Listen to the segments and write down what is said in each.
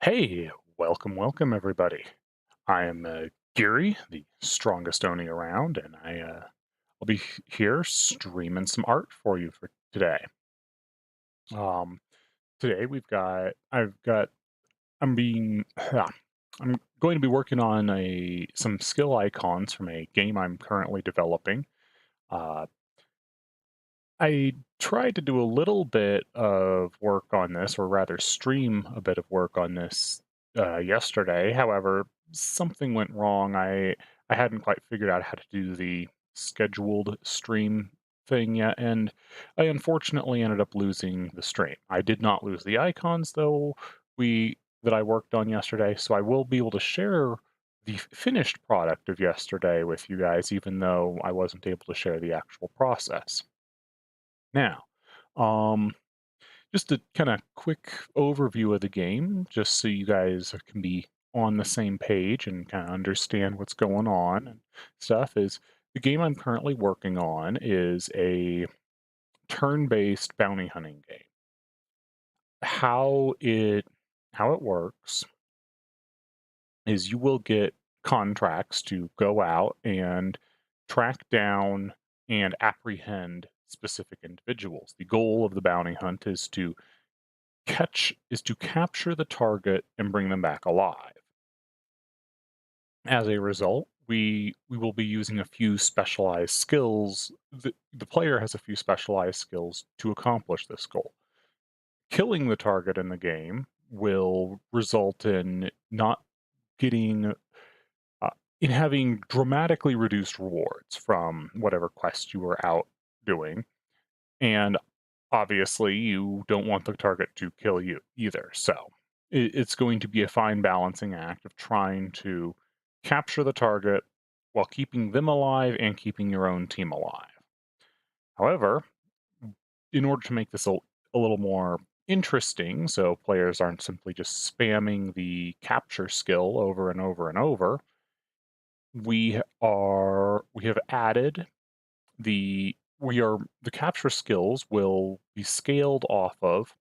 Hey, welcome everybody. I am Geary, the strongest Oni around, and I'll be here streaming some art for you for today. Um, Today I'm being I'm going to be working on a some skill icons from a game I'm currently developing. Uh, I tried to do a little bit of work on this, or rather, stream a bit of work on this yesterday. However, something went wrong. I hadn't quite figured out how to do the scheduled stream thing yet, and I unfortunately ended up losing the stream. I did not lose the icons though. We that I worked on yesterday, so I will be able to share the finished product of yesterday with you guys, even though I wasn't able to share the actual process. Now, um, just a kind of quick overview of the game, just so you guys can be on the same page and kind of understand what's going on and stuff. Is the game I'm currently working on is a turn-based bounty hunting game. How it how it works is you will get contracts to go out and track down and apprehend specific individuals. The goal of the bounty hunt is to capture the target and bring them back alive. As a result, we will be using a few specialized skills. The player has a few specialized skills to accomplish this goal. Killing the target in the game will result in not getting in having dramatically reduced rewards from whatever quest you were out doing. And obviously, you don't want the target to kill you either. So it's going to be a fine balancing act of trying to capture the target while keeping them alive and keeping your own team alive. However, in order to make this a little more interesting, so players aren't simply just spamming the capture skill over and over and over, we have added the capture skills will be scaled off of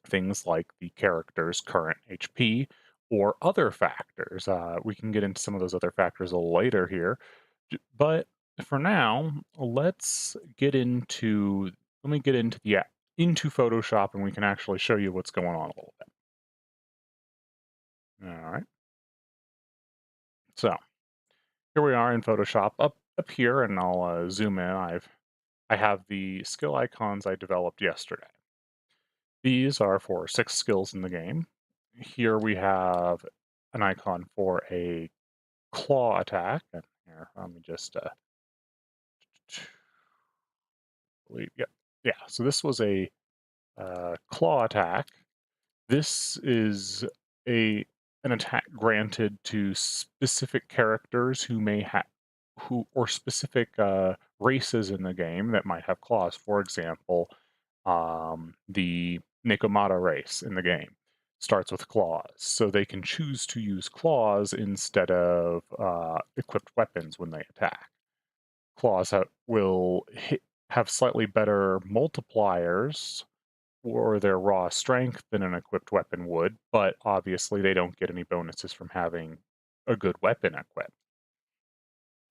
things like the character's current HP or other factors. We can get into some of those other factors a little later here, but for now, let me get into the into Photoshop, and we can actually show you what's going on a little bit. All right, so here we are in Photoshop up here, and I'll zoom in. I have the skill icons I developed yesterday. These are for 6 skills in the game. Here we have an icon for a claw attack. And here, let me just delete. Yep. Yeah. So this was a claw attack. This is a an attack granted to specific characters who may have who or specific races in the game that might have claws. For example, the Nekomata race in the game starts with claws, so they can choose to use claws instead of equipped weapons when they attack. Have slightly better multipliers for their raw strength than an equipped weapon would, but obviously they don't get any bonuses from having a good weapon equipped.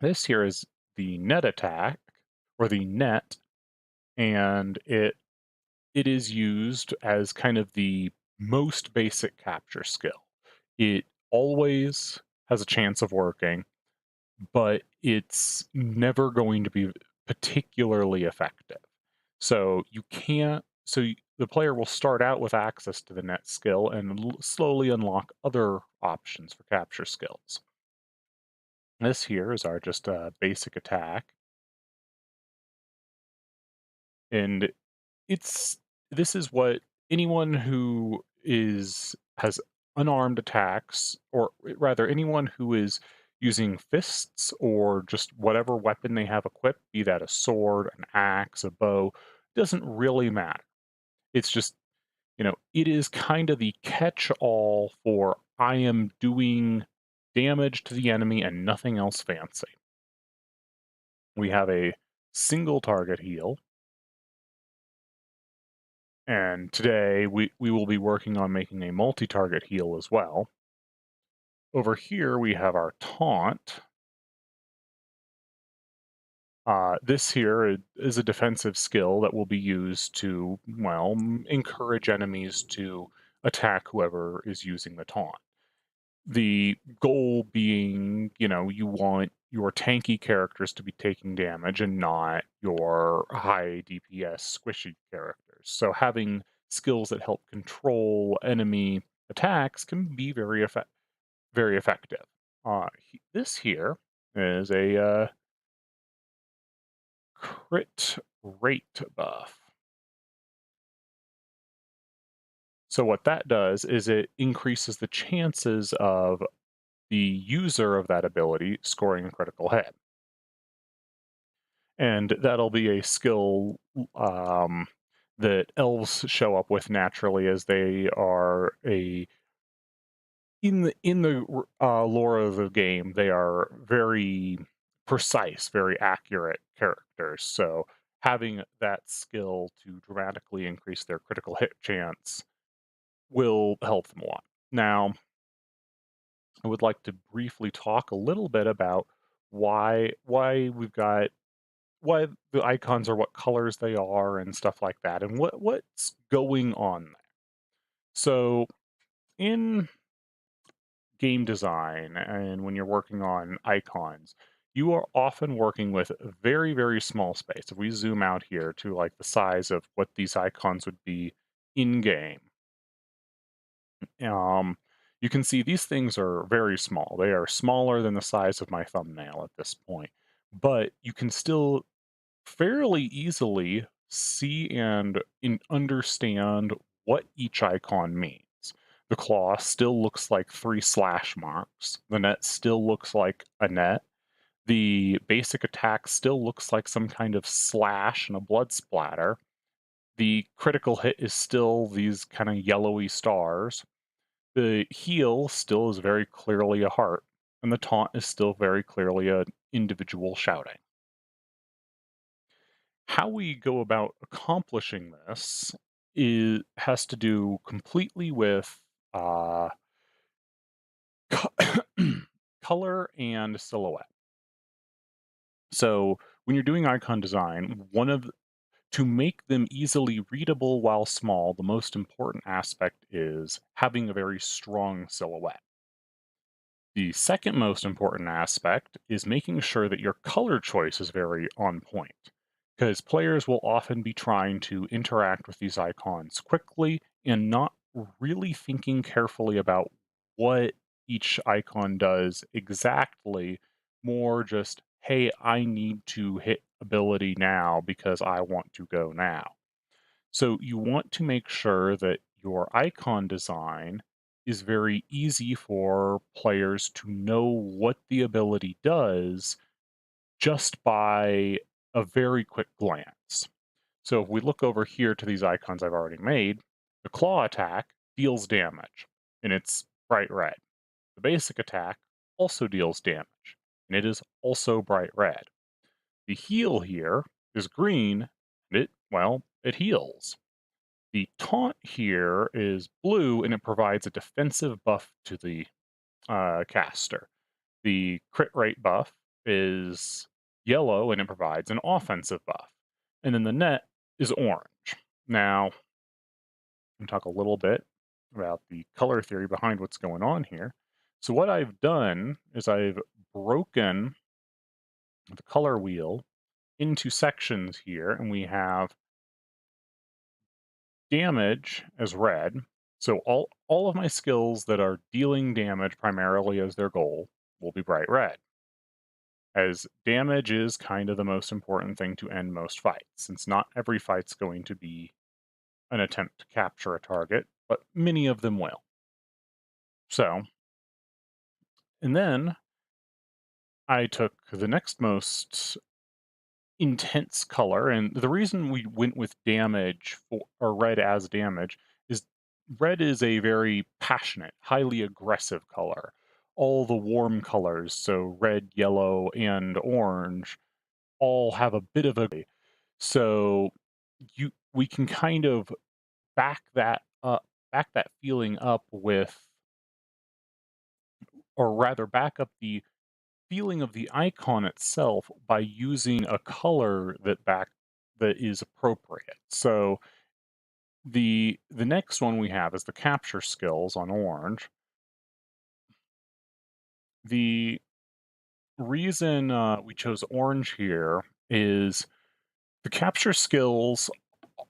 This here is the net attack, or the net, and it is used as kind of the most basic capture skill. It always has a chance of working, but it's never going to be particularly effective. So you can't. The player will start out with access to the net skill and slowly unlock other options for capture skills. This here is our just basic attack, and it's this is what anyone who is has unarmed attacks, or rather anyone who is using fists or just whatever weapon they have equipped, be that a sword, an axe, a bow, doesn't really matter. It's just, it is kind of the catch all for I am doing damage to the enemy and nothing else fancy. We have a single target heal, And today we will be working on making a multi-target heal as well. Over here we have our taunt. This here is a defensive skill that will be used to, well, encourage enemies to attack whoever is using the taunt. The goal being, you want your tanky characters to be taking damage and not your high DPS squishy characters. So having skills that help control enemy attacks can be very effective. This here is a crit rate buff. So what that does is it increases the chances of the user of that ability scoring a critical hit. And that'll be a skill that elves show up with naturally, as they are a in the lore of the game. They are very precise, very accurate characters. So having that skill to dramatically increase their critical hit chance will help them a lot. Now, I would like to briefly talk a little bit about why we've got why the icons are what colors they are and stuff like that, and what's going on there. So in game design and when you're working on icons, you are often working with very, very small space. If we zoom out here to like the size of what these icons would be in game, um, you can see these things are very small. They are smaller than the size of my thumbnail at this point, but you can still fairly easily see and understand what each icon means. The claw still looks like three slash marks. The net still looks like a net. The basic attack still looks like some kind of slash and a blood splatter. The critical hit is still these kind of yellowy stars. The heal still is very clearly a heart. And the taunt is still very clearly an individual shouting. How we go about accomplishing this has to do completely with uh, color and silhouette. So when you're doing icon design, to make them easily readable while small, the most important aspect is having a very strong silhouette. The second most important aspect is making sure that your color choice is very on point, because players will often be trying to interact with these icons quickly and not really thinking carefully about what each icon does exactly, more just, hey, I need to hit ability now because I want to go now. So you want to make sure that your icon design is very easy for players to know what the ability does just by a very quick glance. So if we look over here to these icons I've already made, the claw attack deals damage, and it's bright red. The basic attack also deals damage, and it is also bright red. The heal here is green, and it heals. The taunt here is blue, and it provides a defensive buff to the caster. The crit rate buff is yellow, and it provides an offensive buff. And then the net is orange. Now, I'm going to talk a little bit about the color theory behind what's going on here. So what I've done is I've broken the color wheel into sections here, and we have damage as red. So all of my skills that are dealing damage primarily as their goal will be bright red. As damage is kind of the most important thing to end most fights, since not every fight's going to be an attempt to capture a target, but many of them will. So, and then I took the next most intense color, and the reason we went with damage or red as damage is red is a very passionate, highly aggressive color. All the warm colors, so red, yellow, and orange, all have a bit of a, so we can kind of back that back that feeling up with, or rather back up the feeling of the icon itself by using a color that is appropriate. So the next one we have is the capture skills on orange. The reason we chose orange here is the capture skills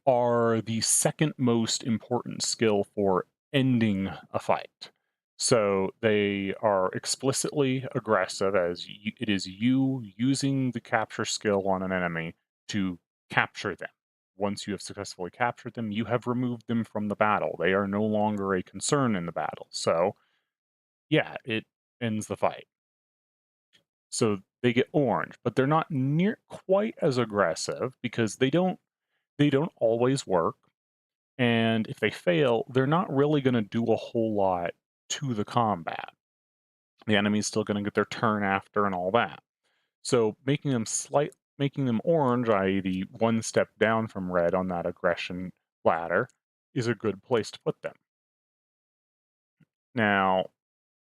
are the second most important skill for ending a fight. So they are explicitly aggressive, as it is you using the capture skill on an enemy to capture them. Once you have successfully captured them, you have removed them from the battle. They are no longer a concern in the battle. So, yeah, it ends the fight. So they get orange, but they're not near quite as aggressive because they don't always work, and if they fail, they're not really going to do a whole lot to the combat. The enemy's still going to get their turn after and all that. So making them orange, i.e., the one step down from red on that aggression ladder, is a good place to put them. Now,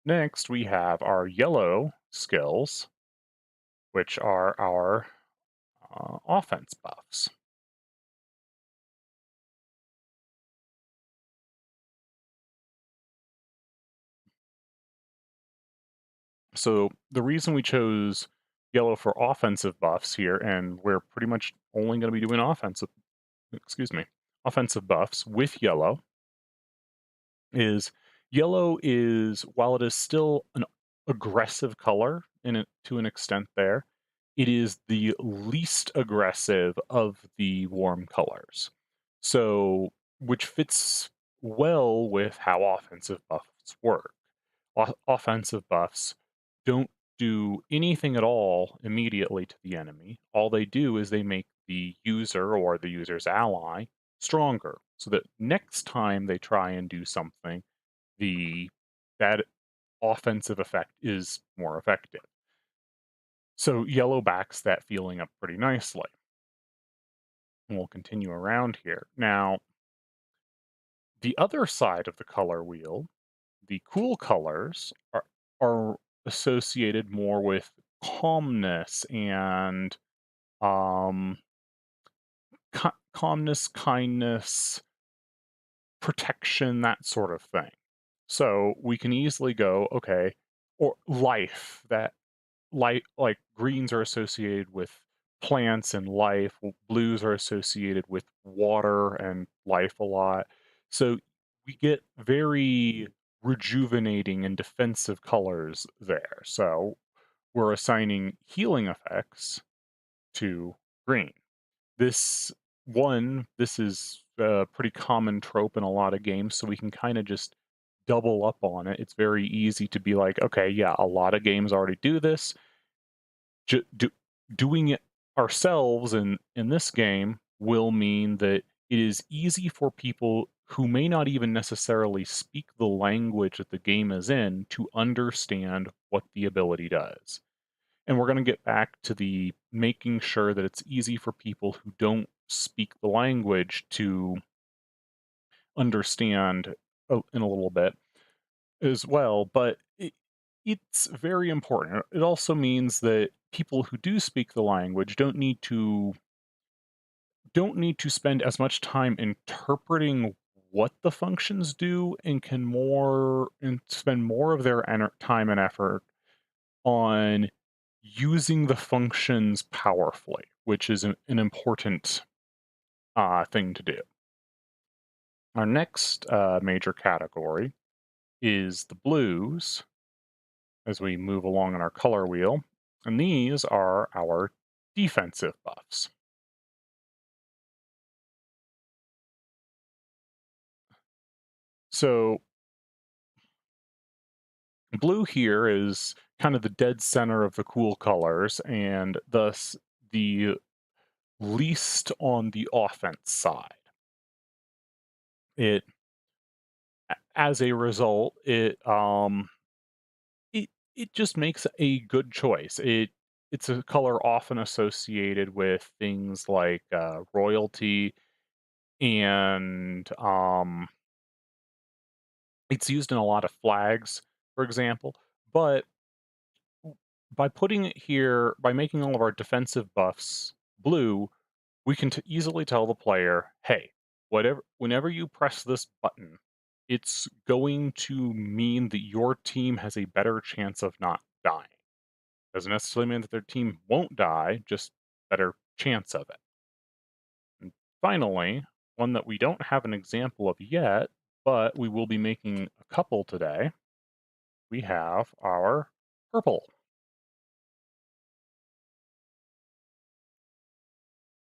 next we have our yellow skills, which are our offense buffs. So the reason we chose yellow for offensive buffs here, and we're pretty much only going to be doing excuse me, offensive buffs with yellow, is yellow is, while it is still an aggressive color in it to an extent there, it is the least aggressive of the warm colors. So, which fits well with how offensive buffs work. Offensive buffs don't do anything at all immediately to the enemy. All they do is they make the user or the user's ally stronger, so that next time they try and do something, the that offensive effect is more effective. So yellow backs that feeling up pretty nicely. And we'll continue around here. Now, the other side of the color wheel, the cool colors are associated more with calmness and um calmness, kindness, protection, that sort of thing. So we can easily go, okay, or life, that light, like greens are associated with plants and life, blues are associated with water and life a lot. So we get very rejuvenating and defensive colors there. So we're assigning healing effects to green. This is a pretty common trope in a lot of games, so we can kind of just double up on it. It's very easy to be like, okay, yeah, a lot of games already do this. Doing it ourselves in this game will mean that it is easy for people who may not even necessarily speak the language that the game is in to understand what the ability does. And we're going to get back to the making sure that it's easy for people who don't speak the language to understand in a little bit as well. But it's very important. It also means that people who do speak the language don't need to spend as much time interpreting what the functions do, and can more and spend more of their time and effort on using the functions powerfully, which is an important thing to do. Our next major category is the blues as we move along in our color wheel, and these are our defensive buffs. So blue here is kind of the dead center of the cool colors, and thus the least on the offense side. It, as a result, it just makes a good choice. It's a color often associated with things like royalty. and it's used in a lot of flags, for example. But by putting it here, by making all of our defensive buffs blue, we can easily tell the player, hey, whenever you press this button, it's going to mean that your team has a better chance of not dying. Doesn't necessarily mean that their team won't die, just better chance of it. And finally, one that we don't have an example of yet, but we will be making a couple today, we have our purple,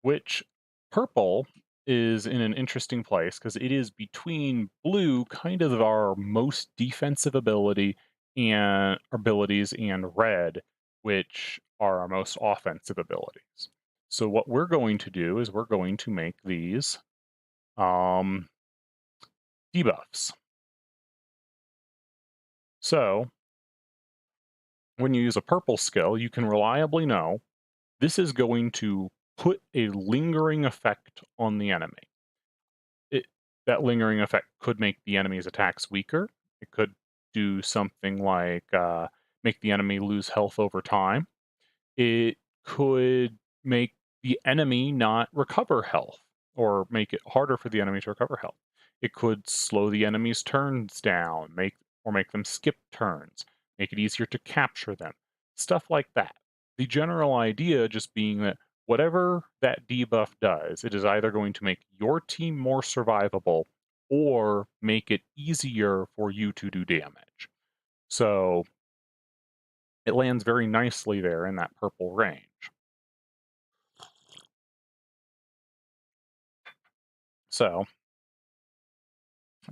which purple is in an interesting place because it is between blue, kind of our most defensive abilities, and red, which are our most offensive abilities. So what we're going to do is we're going to make these um, debuffs. So when you use a purple skill, you can reliably know this is going to put a lingering effect on the enemy. It, that lingering effect could make the enemy's attacks weaker. It could do something like make the enemy lose health over time. It could make the enemy not recover health or make it harder for the enemy to recover health. It could slow the enemy's turns down, make them skip turns, make it easier to capture them. Stuff like that. The general idea just being that whatever that debuff does, it is either going to make your team more survivable or make it easier for you to do damage. So it lands very nicely there in that purple range. So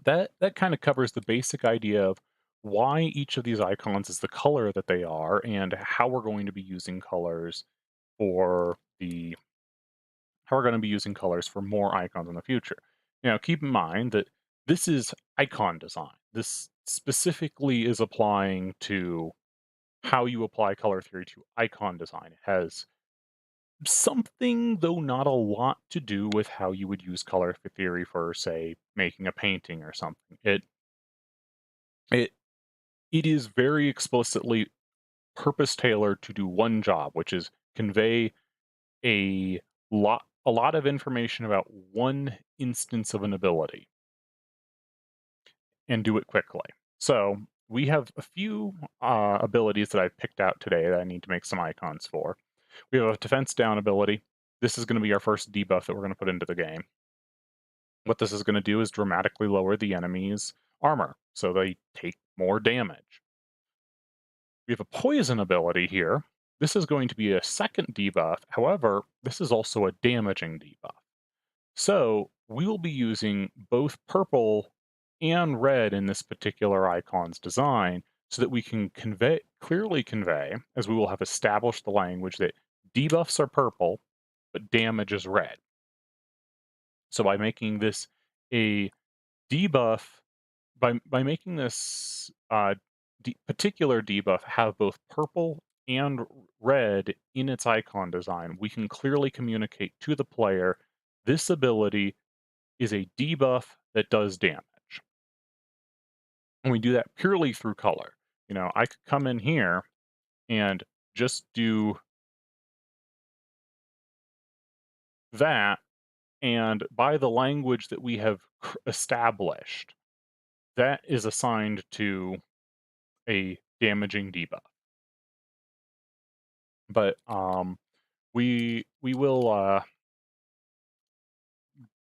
that kind of covers the basic idea of why each of these icons is the color that they are and how we're going to be using colors for the how we're going to be using colors for more icons in the future. Now, keep in mind that this is icon design. This specifically is applying to how you apply color theory to icon design. It has something, though not a lot, to do with how you would use color theory for, say, making a painting or something. It it is very explicitly purpose tailored to do one job, which is convey a a lot of information about one instance of an ability and do it quickly. So we have a few abilities that I've picked out today that I need to make some icons for. We have a defense down ability. This is going to be our first debuff that we're going to put into the game. What this is going to do is dramatically lower the enemy's armor, so they take more damage. We have a poison ability here. This is going to be a second debuff. However, this is also a damaging debuff. So we will be using both purple and red in this particular icon's design so that we can clearly convey, as we will have established the language, that debuffs are purple, but damage is red. So by making this a debuff, by making this particular debuff have both purple and red in its icon design, we can clearly communicate to the player this ability is a debuff that does damage. And we do that purely through color. I could come in here and just do that, and by the language that we have established, that is assigned to a damaging debuff. But we will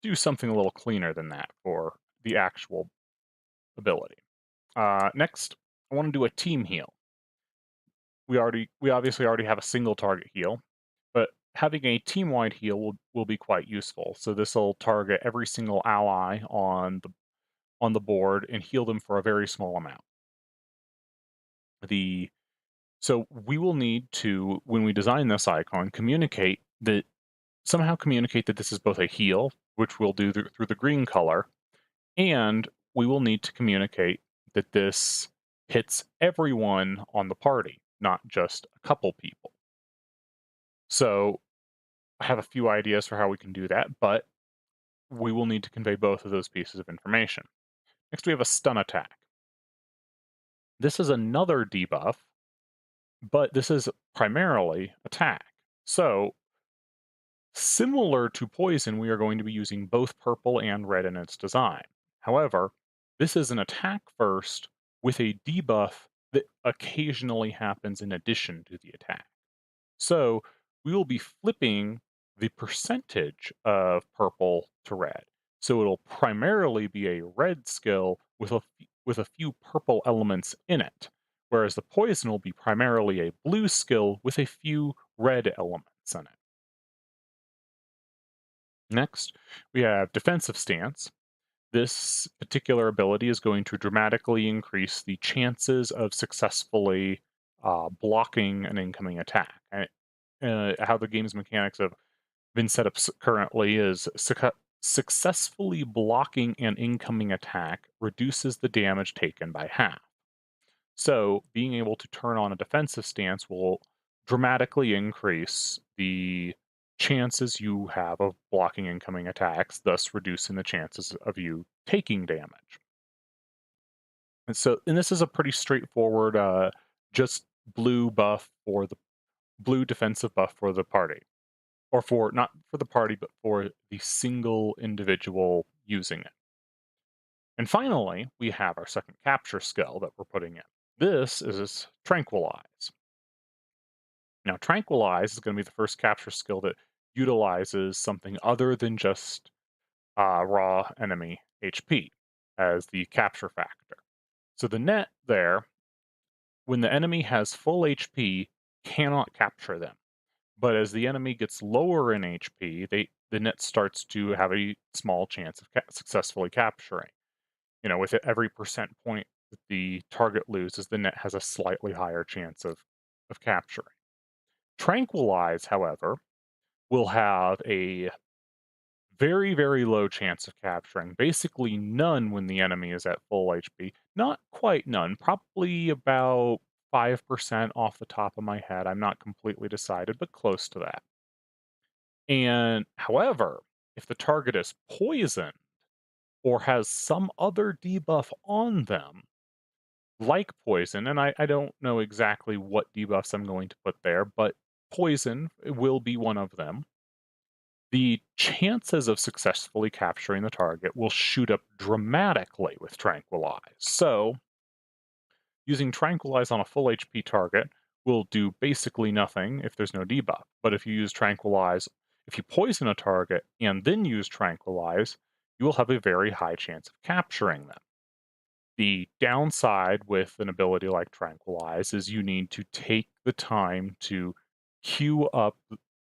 do something a little cleaner than that for the actual ability. Next, I want to do a team heal. We obviously already have a single target heal, but having a team-wide heal will be quite useful. So this will target every single ally on the board and heal them for a very small amount. So we will need to, when we design this icon, somehow communicate that this is both a heal, which we'll do through the green color, and we will need to communicate that this hits everyone on the party, not just a couple people. So I have a few ideas for how we can do that, but we will need to convey both of those pieces of information. Next, we have a stun attack. This is another debuff, but this is primarily attack. So, similar to poison, we are going to be using both purple and red in its design. However, this is an attack first with a debuff that occasionally happens in addition to the attack. So we will be flipping the percentage of purple to red. So it'll primarily be a red skill with with a few purple elements in it, whereas the poison will be primarily a blue skill with a few red elements in it. Next, we have defensive stance. This particular ability is going to dramatically increase the chances of successfully blocking an incoming attack. How the game's mechanics have been set up currently is successfully blocking an incoming attack reduces the damage taken by half. So, being able to turn on a defensive stance will dramatically increase the chances you have of blocking incoming attacks, thus reducing the chances of you taking damage. And this is a pretty straightforward, just blue buff for the blue defensive buff for the party, or for not for the party, but for the single individual using it. And finally, we have our second capture skill that we're putting in. This is Tranquilize. Now, Tranquilize is going to be the first capture skill that utilizes something other than just raw enemy HP as the capture factor. So the net there, when the enemy has full HP, cannot capture them. But as the enemy gets lower in HP, the net starts to have a small chance of successfully capturing. With every percent point that the target loses, the net has a slightly higher chance of capturing. Tranquilize, however, will have a very, very low chance of capturing, basically none when the enemy is at full HP. Not quite none, probably about 5% off the top of my head. I'm not completely decided, but close to that. And however, if the target is poisoned or has some other debuff on them, like poison, and I don't know exactly what debuffs I'm going to put there, but poison will be one of them. The chances of successfully capturing the target will shoot up dramatically with Tranquilize. So, using Tranquilize on a full HP target will do basically nothing if there's no debuff. But if you use Tranquilize, if you poison a target and then use Tranquilize, you will have a very high chance of capturing them. The downside with an ability like Tranquilize is you need to take the time to queue up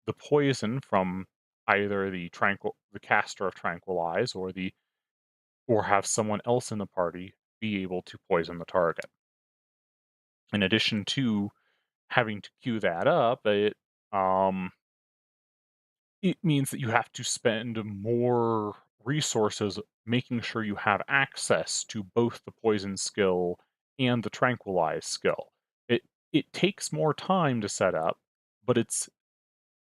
the poison from either the caster of Tranquilize or have someone else in the party be able to poison the target. In addition to having to queue that up, um it means that you have to spend more resources making sure you have access to both the poison skill and the tranquilize skill. It takes more time to set up, but it's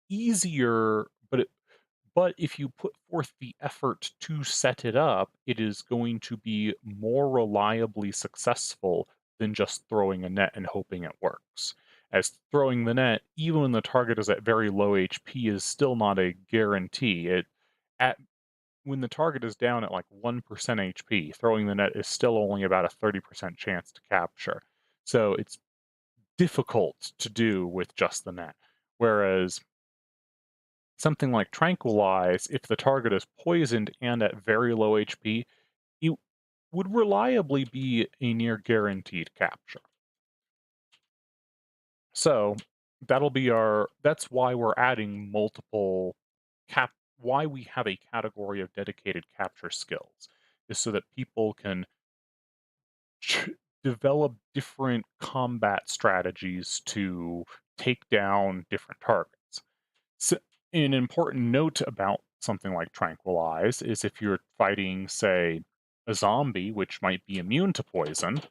easier, but if you put forth the effort to set it up, it is going to be more reliably successful than just throwing a net and hoping it works. As throwing the net, even when the target is at very low HP, is still not a guarantee. At when the target is down at like 1% HP, throwing the net is still only about a 30% chance to capture. So it's difficult to do with just the net. Whereas something like Tranquilize, if the target is poisoned and at very low HP, you would reliably be a near guaranteed capture. So that's why we're adding multiple why we have a category of dedicated capture skills, is so that people can ch- develop different combat strategies to take down different targets. So, an important note about something like Tranquilize is if you're fighting, say, a zombie, which might be immune to poison,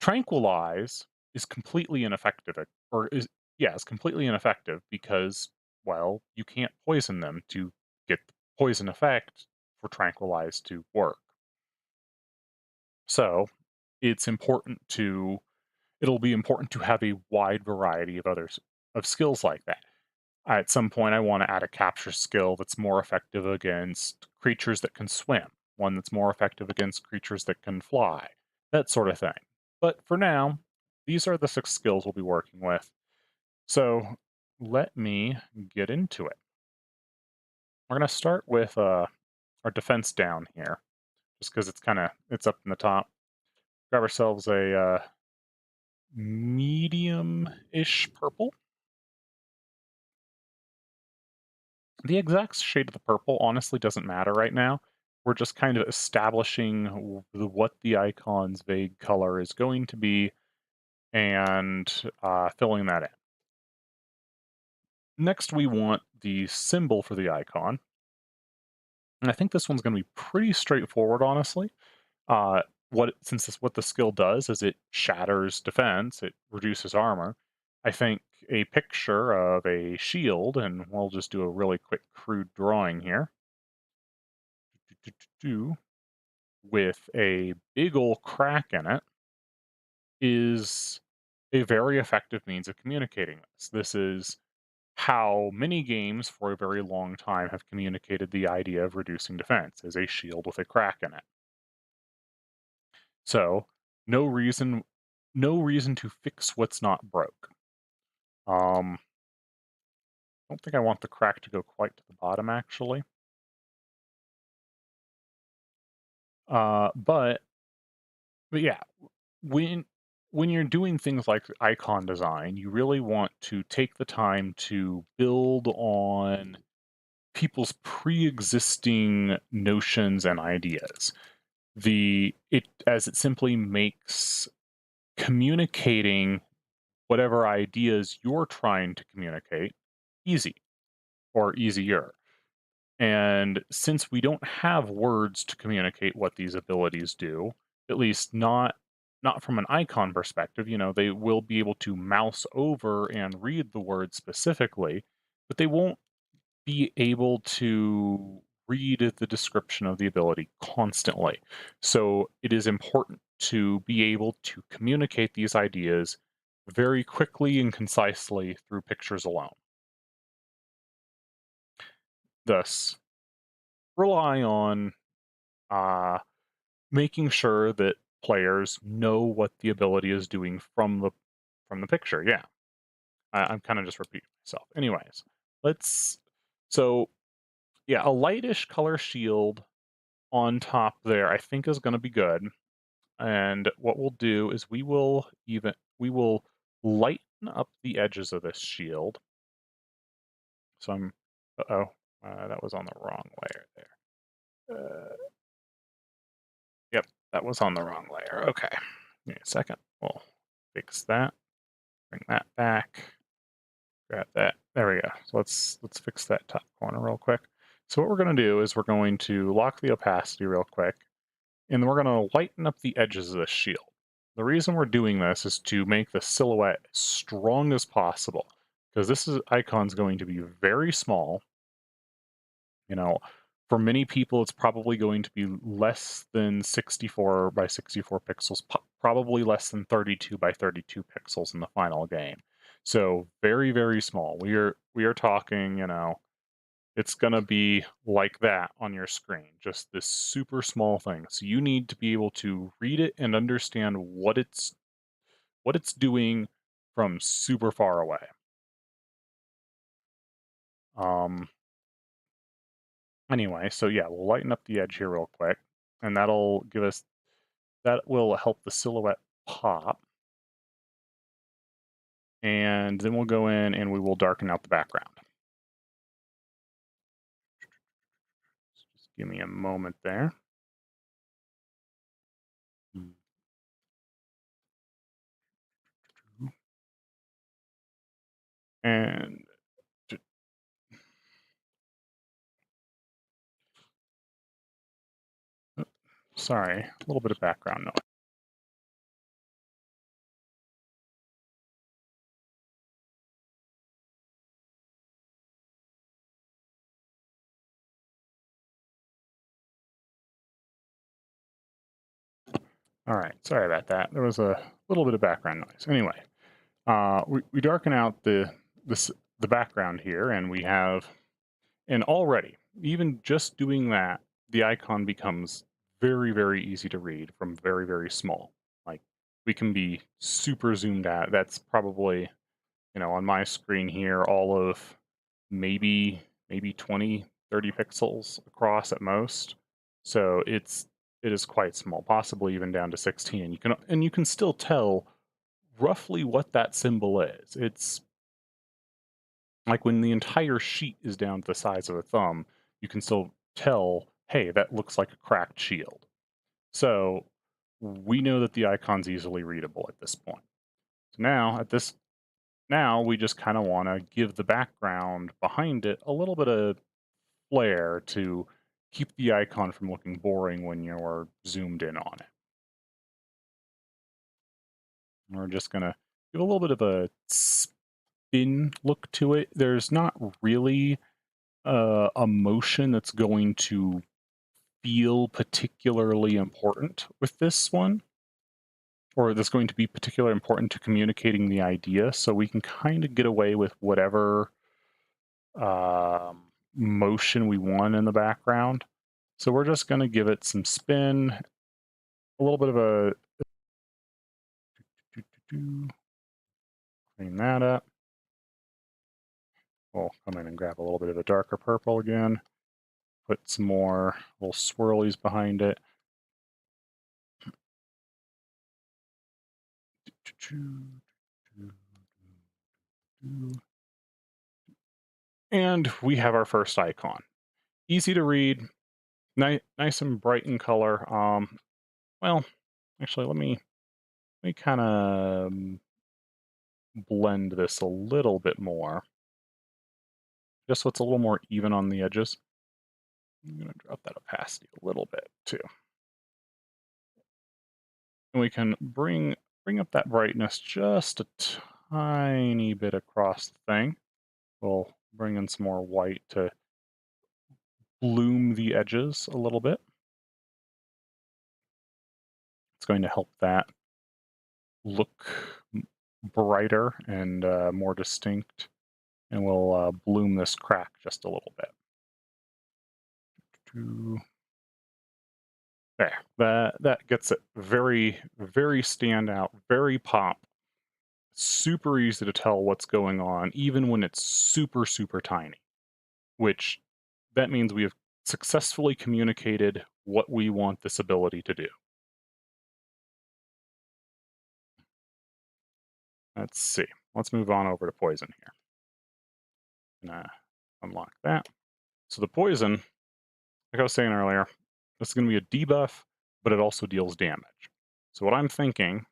Tranquilize is completely ineffective, or is yeah, is completely ineffective because, well, you can't poison them to get the poison effect for Tranquilize to work. So it's important to it'll be important to have a wide variety of others of skills like that. At some point, I want to add a capture skill that's more effective against creatures that can swim, one that's more effective against creatures that can fly, that sort of thing. But for now, these are the 6 skills we'll be working with. So let me get into it. We're going to start with our defense down here, just because it's up in the top. Grab ourselves a medium-ish purple. The exact shade of the purple honestly doesn't matter right now. We're just kind of establishing what the icon's vague color is going to be and filling that in. Next, we want the symbol for the icon. And I think this one's going to be pretty straightforward, honestly. What the skill does is it shatters defense, it reduces armor. I think a picture of a shield, and we'll just do a really quick crude drawing here. With a big old crack in it is a very effective means of communicating this. This is how many games for a very long time have communicated the idea of reducing defense as a shield with a crack in it. So, no reason no reason to fix what's not broke. I don't think I want the crack to go quite to the bottom actually. But yeah, when you're doing things like icon design, you really want to take the time to build on people's pre-existing notions and ideas. It simply makes communicating whatever ideas you're trying to communicate easy or easier. And since we don't have words to communicate what these abilities do, at least not from an icon perspective, they will be able to mouse over and read the word specifically, but they won't be able to read the description of the ability constantly. So it is important to be able to communicate these ideas very quickly and concisely through pictures alone. Thus, rely on uh, making sure that players know what the ability is doing from the picture. Yeah, I'm kind of just repeating myself. Anyways, let's. So yeah, a lightish color shield on top there, I think is going to be good. And what we'll do is we will lighten up the edges of this shield. So that was on the wrong layer there. Yep, that was on the wrong layer. Okay, give me a second. We'll fix that. Bring that back. Grab that. There we go. So let's fix that top corner real quick. So what we're going to do is we're going to lock the opacity real quick, and then we're going to lighten up the edges of the shield. The reason we're doing this is to make the silhouette as strong as possible, because icon's going to be very small. You know, for many people, it's probably going to be less than 64 by 64 pixels, probably less than 32 by 32 pixels in the final game. So very, very small. We are talking, it's going to be like that on your screen, just this super small thing. So you need to be able to read it and understand what it's doing from super far away. Um, Anyway, so yeah, we'll lighten up the edge here real quick, and that will help the silhouette pop. And then we'll go in and we will darken out the background. Just give me a moment there. And sorry, a little bit of background noise. All right, sorry about that. There was a little bit of background noise. Anyway, we darken out this the background here, and we have and already even just doing that, the icon becomes very easy to read from very small. Like we can be super zoomed out. That's probably on my screen here all of maybe 20, 30 pixels across at most. So it is quite small, possibly even down to 16. And you can still tell roughly what that symbol is. It's like when the entire sheet is down to the size of a thumb, you can still tell, hey, that looks like a cracked shield. So we know that the icon's easily readable at this point. So now we just kind of want to give the background behind it a little bit of flair to keep the icon from looking boring when you're zoomed in on it. And we're just going to give a little bit of a spin look to it. There's not really a motion that's going to feel particularly important with this one, or that's going to be particularly important to communicating the idea. So we can kind of get away with whatever um, motion we want in the background. So we're just going to give it some spin, a little bit of a clean that up. We'll come in and grab a little bit of a darker purple again. Put some more little swirlies behind it. And we have our first icon. Easy to read, nice and bright in color. Well, actually, let me kind of blend this a little bit more, just so it's a little more even on the edges. I'm gonna drop that opacity a little bit too, and we can bring up that brightness just a tiny bit across the thing. We'll bring in some more white to bloom the edges a little bit. It's going to help that look brighter and more distinct, and we'll bloom this crack just a little bit. There, that gets it very standout, very pop. Super easy to tell what's going on, even when it's super tiny. Which that means we have successfully communicated what we want this ability to do. Let's see. Let's move on over to poison here. Unlock that. So the poison, like I was saying earlier, this is going to be a debuff, but it also deals damage. So what I'm thinking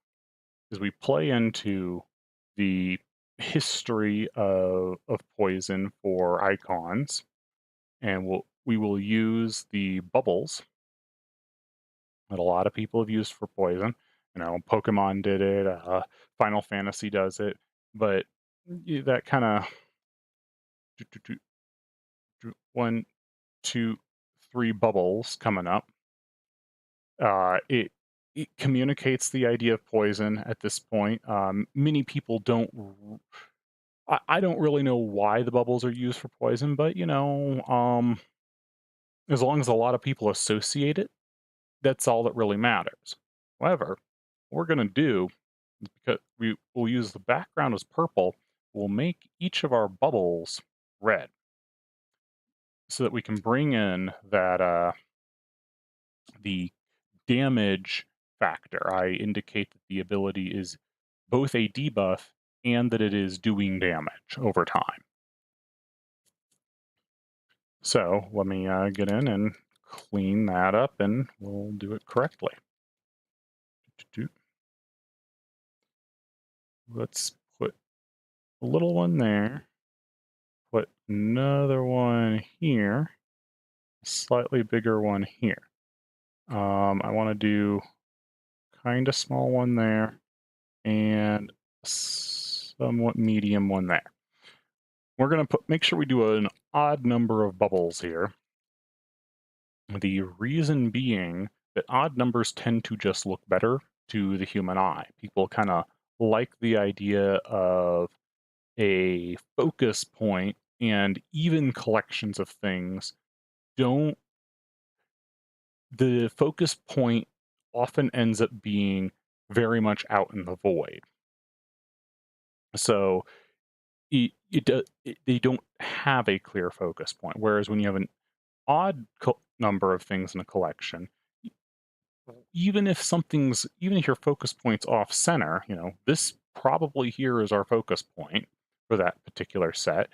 is we play into the history of poison for icons, and we will use the bubbles that a lot of people have used for poison. Pokemon did it, Final Fantasy does it, but that kind of one, two, three bubbles coming up. It communicates the idea of poison at this point. Many people don't. I don't really know why the bubbles are used for poison, but as long as a lot of people associate it, that's all that really matters. However, what we're going to do is because we will use the background as purple, we'll make each of our bubbles red so that we can bring in that the damage factor. I indicate that the ability is both a debuff and that it is doing damage over time. So let me get in and clean that up and we'll do it correctly. Let's put a little one there, put another one here, a slightly bigger one here. I want to do kind of small one there and somewhat medium one there. We're going to make sure we do an odd number of bubbles here. The reason being that odd numbers tend to just look better to the human eye. People kind of like the idea of a focus point, and even collections of things don't the focus point often ends up being very much out in the void. So they don't have a clear focus point. Whereas when you have an odd number of things in a collection, even if your focus point's off center, this probably here is our focus point for that particular set.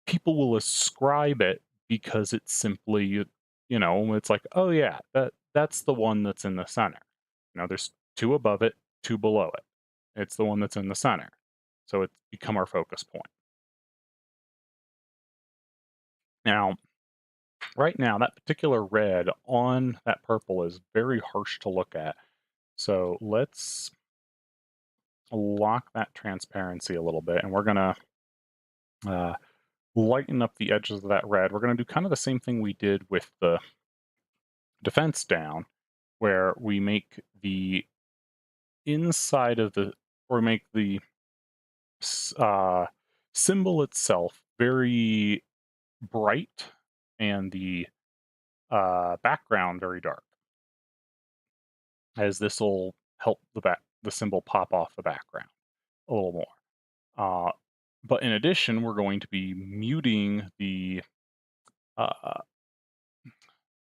People will ascribe it because it's simply, it's like, oh yeah, that's the one that's in the center. There's two above it, two below it. It's the one that's in the center. So it's become our focus point. Now, right now, that particular red on that purple is very harsh to look at. So let's lock that transparency a little bit, and we're gonna uh, lighten up the edges of that red. We're gonna do kind of the same thing we did with the defense down, where we make the inside of the or make the symbol itself very bright and the background very dark, as this will help the symbol pop off the background a little more. Uh, but in addition, we're going to be uh,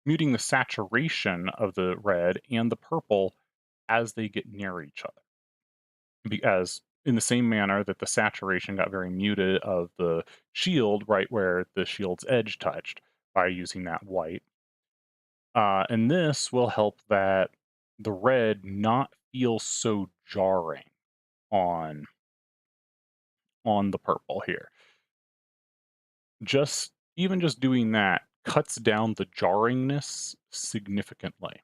muting the saturation of the red and the purple as they get near each other. Because in the same manner that the saturation got very muted of the shield, right where the shield's edge touched, by using that white. And this will help that the red not feel so jarring on the purple here. Just doing that cuts down the jarringness significantly.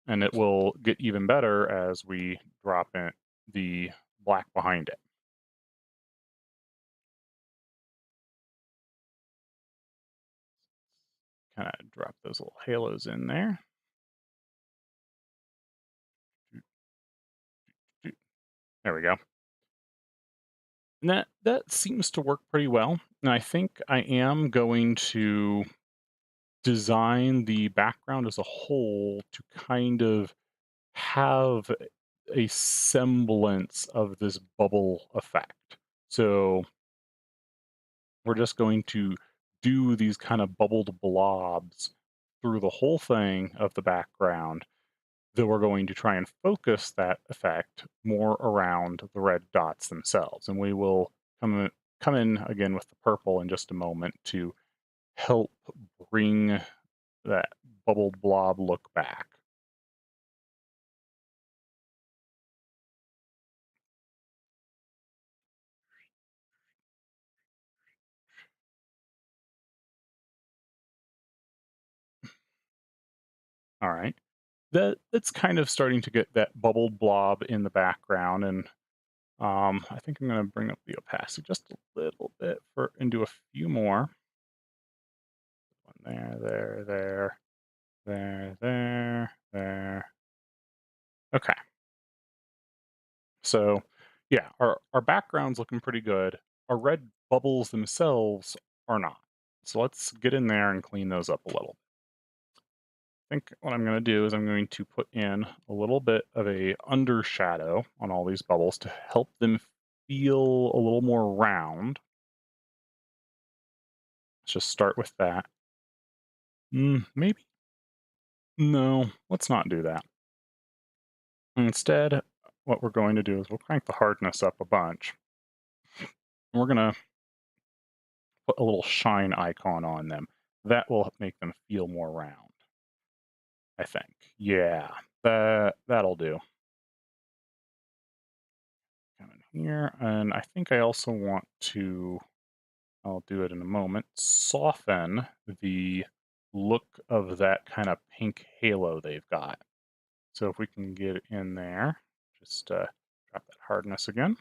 And it will get even better as we drop in the black behind it. Kind of drop those little halos in there. There we go. And that seems to work pretty well. And I think I am going to design the background as a whole to kind of have a semblance of this bubble effect. So we're just going to do these kind of bubbled blobs through the whole thing of the background, though we're going to try and focus that effect more around the red dots themselves. And we will come in again with the purple in just a moment to help bring that bubble blob look back. All right. That's kind of starting to get that bubble blob in the background, and I think I'm going to bring up the opacity just a little bit and do a few more. One there. Okay. So, yeah, our background's looking pretty good. Our red bubbles themselves are not. So let's get in there and clean those up a little. I think what I'm going to do is I'm going to put in a little bit of a undershadow on all these bubbles to help them feel a little more round. Let's just start with that. Maybe. No, let's not do that. Instead, what we're going to do is we'll crank the hardness up a bunch. And we're going to put a little shine icon on them. That will make them feel more round, I think. Yeah, that'll do. Come in here, and I think I also want to, I'll do it in a moment, soften the look of that kind of pink halo they've got. So if we can get it in there, just drop that hardness again.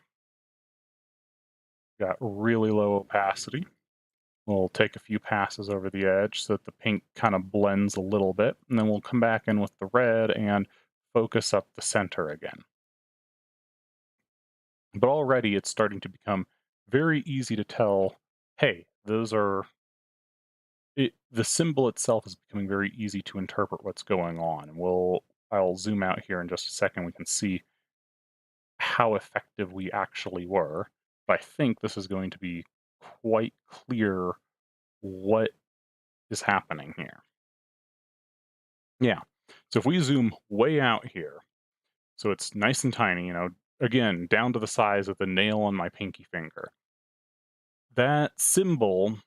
Got really low opacity. We'll take a few passes over the edge so that the pink kind of blends a little bit, and then we'll come back in with the red and focus up the center again. But already it's starting to become very easy to tell, hey, those are the symbol itself is becoming very easy to interpret what's going on. And I'll zoom out here in just a second. We can see how effective we actually were. But I think this is going to be quite clear what is happening here. Yeah. So if we zoom way out here, so it's nice and tiny, again, down to the size of the nail on my pinky finger, that symbol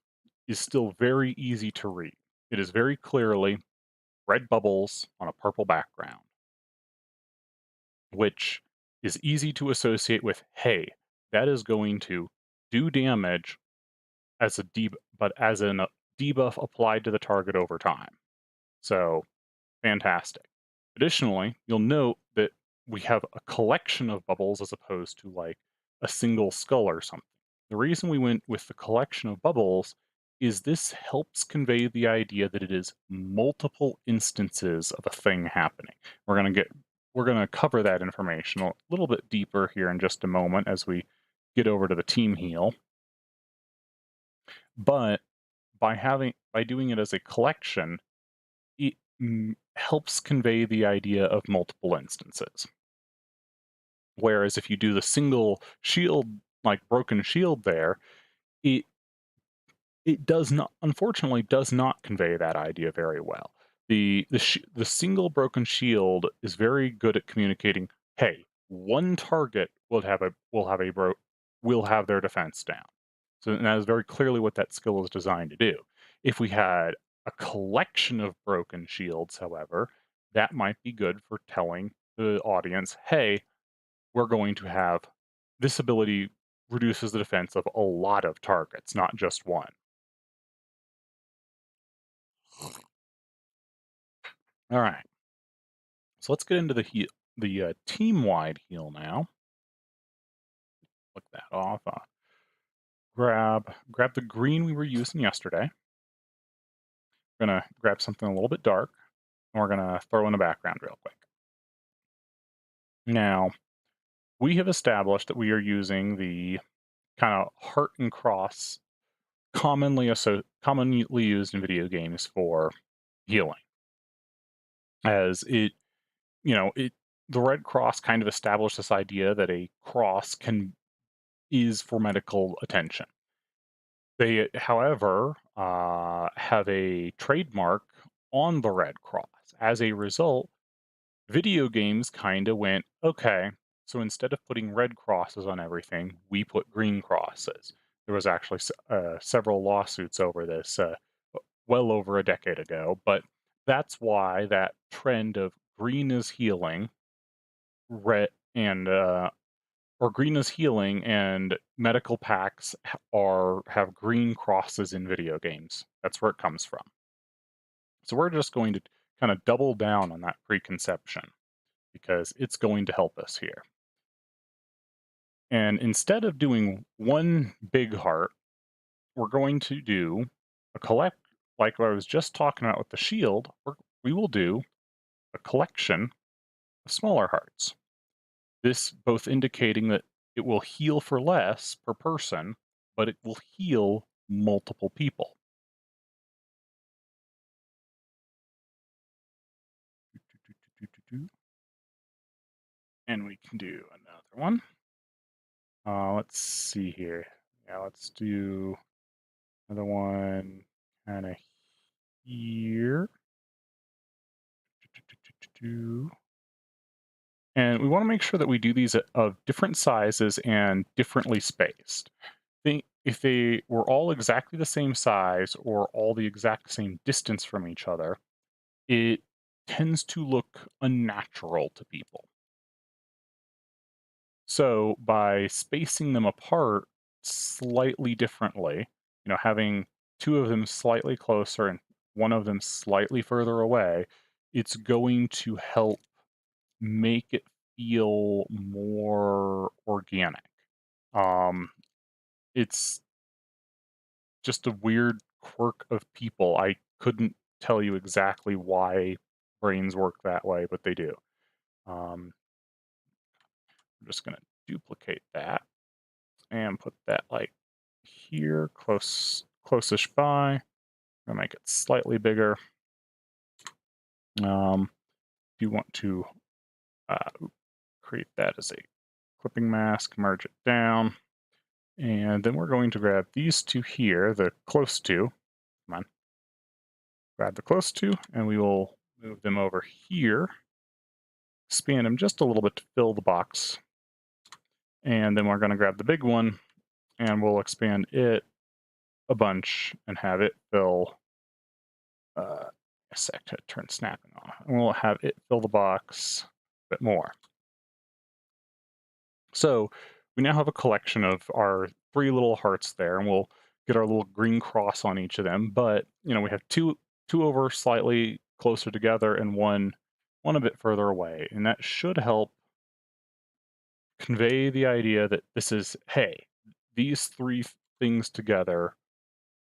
is still very easy to read. It is very clearly red bubbles on a purple background, which is easy to associate with, hey, that is going to do damage as a but as a debuff applied to the target over time. So fantastic. Additionally, you'll note that we have a collection of bubbles as opposed to like a single skull or something. The reason we went with the collection of bubbles is this helps convey the idea that it is multiple instances of a thing happening. We're going to cover that information a little bit deeper here in just a moment as we get over to the team heal. But by doing it as a collection, it helps convey the idea of multiple instances. Whereas if you do the single shield, like broken shield there, it does not, unfortunately, does not convey that idea very well. The single broken shield is very good at communicating, hey, one target will have their defense down. So that is very clearly what that skill is designed to do. If we had a collection of broken shields, however, that might be good for telling the audience, hey, we're going to have this ability reduces the defense of a lot of targets, not just one. All right. So let's get into the team-wide heal now. Look that off. Grab the green we were using yesterday. We're gonna grab something a little bit dark, and we're gonna throw in the background real quick. Now, we have established that we are using the kind of heart and cross commonly used in video games for healing, as it the Red Cross kind of established this idea that a cross can is for medical attention. They, however, have a trademark on the Red Cross. As a result, video games kind of went, okay, so instead of putting red crosses on everything, we put green crosses. There was actually several lawsuits over this well over a decade ago, but that's why that trend of green is healing, red and or green is healing and medical packs have green crosses in video games. That's where it comes from. So we're just going to kind of double down on that preconception because it's going to help us here. And instead of doing one big heart, we're going to do a collect, like what I was just talking about with the shield, we will do a collection of smaller hearts. This both indicating that it will heal for less per person, but it will heal multiple people. And we can do another one. Let's see here. Yeah, let's do another one kind of here. And we want to make sure that we do these of different sizes and differently spaced. If they were all exactly the same size or all the exact same distance from each other, it tends to look unnatural to people. So by spacing them apart slightly differently, having two of them slightly closer and one of them slightly further away, it's going to help make it feel more organic. Um, it's just a weird quirk of people. I couldn't tell you exactly why brains work that way, but they do. I'm just going to duplicate that and put that like here, close-ish by. I'm gonna make it slightly bigger. If you want to create that as a clipping mask, merge it down, and then we're going to grab these two here, the close two. Come on, grab the close two, and we will move them over here, expand them just a little bit to fill the box, and then we're going to grab the big one, and we'll expand it a bunch and have it fill. A sec to turn snapping off, and we'll have it fill the box a bit more. So we now have a collection of our three little hearts there, and we'll get our little green cross on each of them. But we have two over slightly closer together and one a bit further away, and that should help convey the idea that this is, hey, these three things together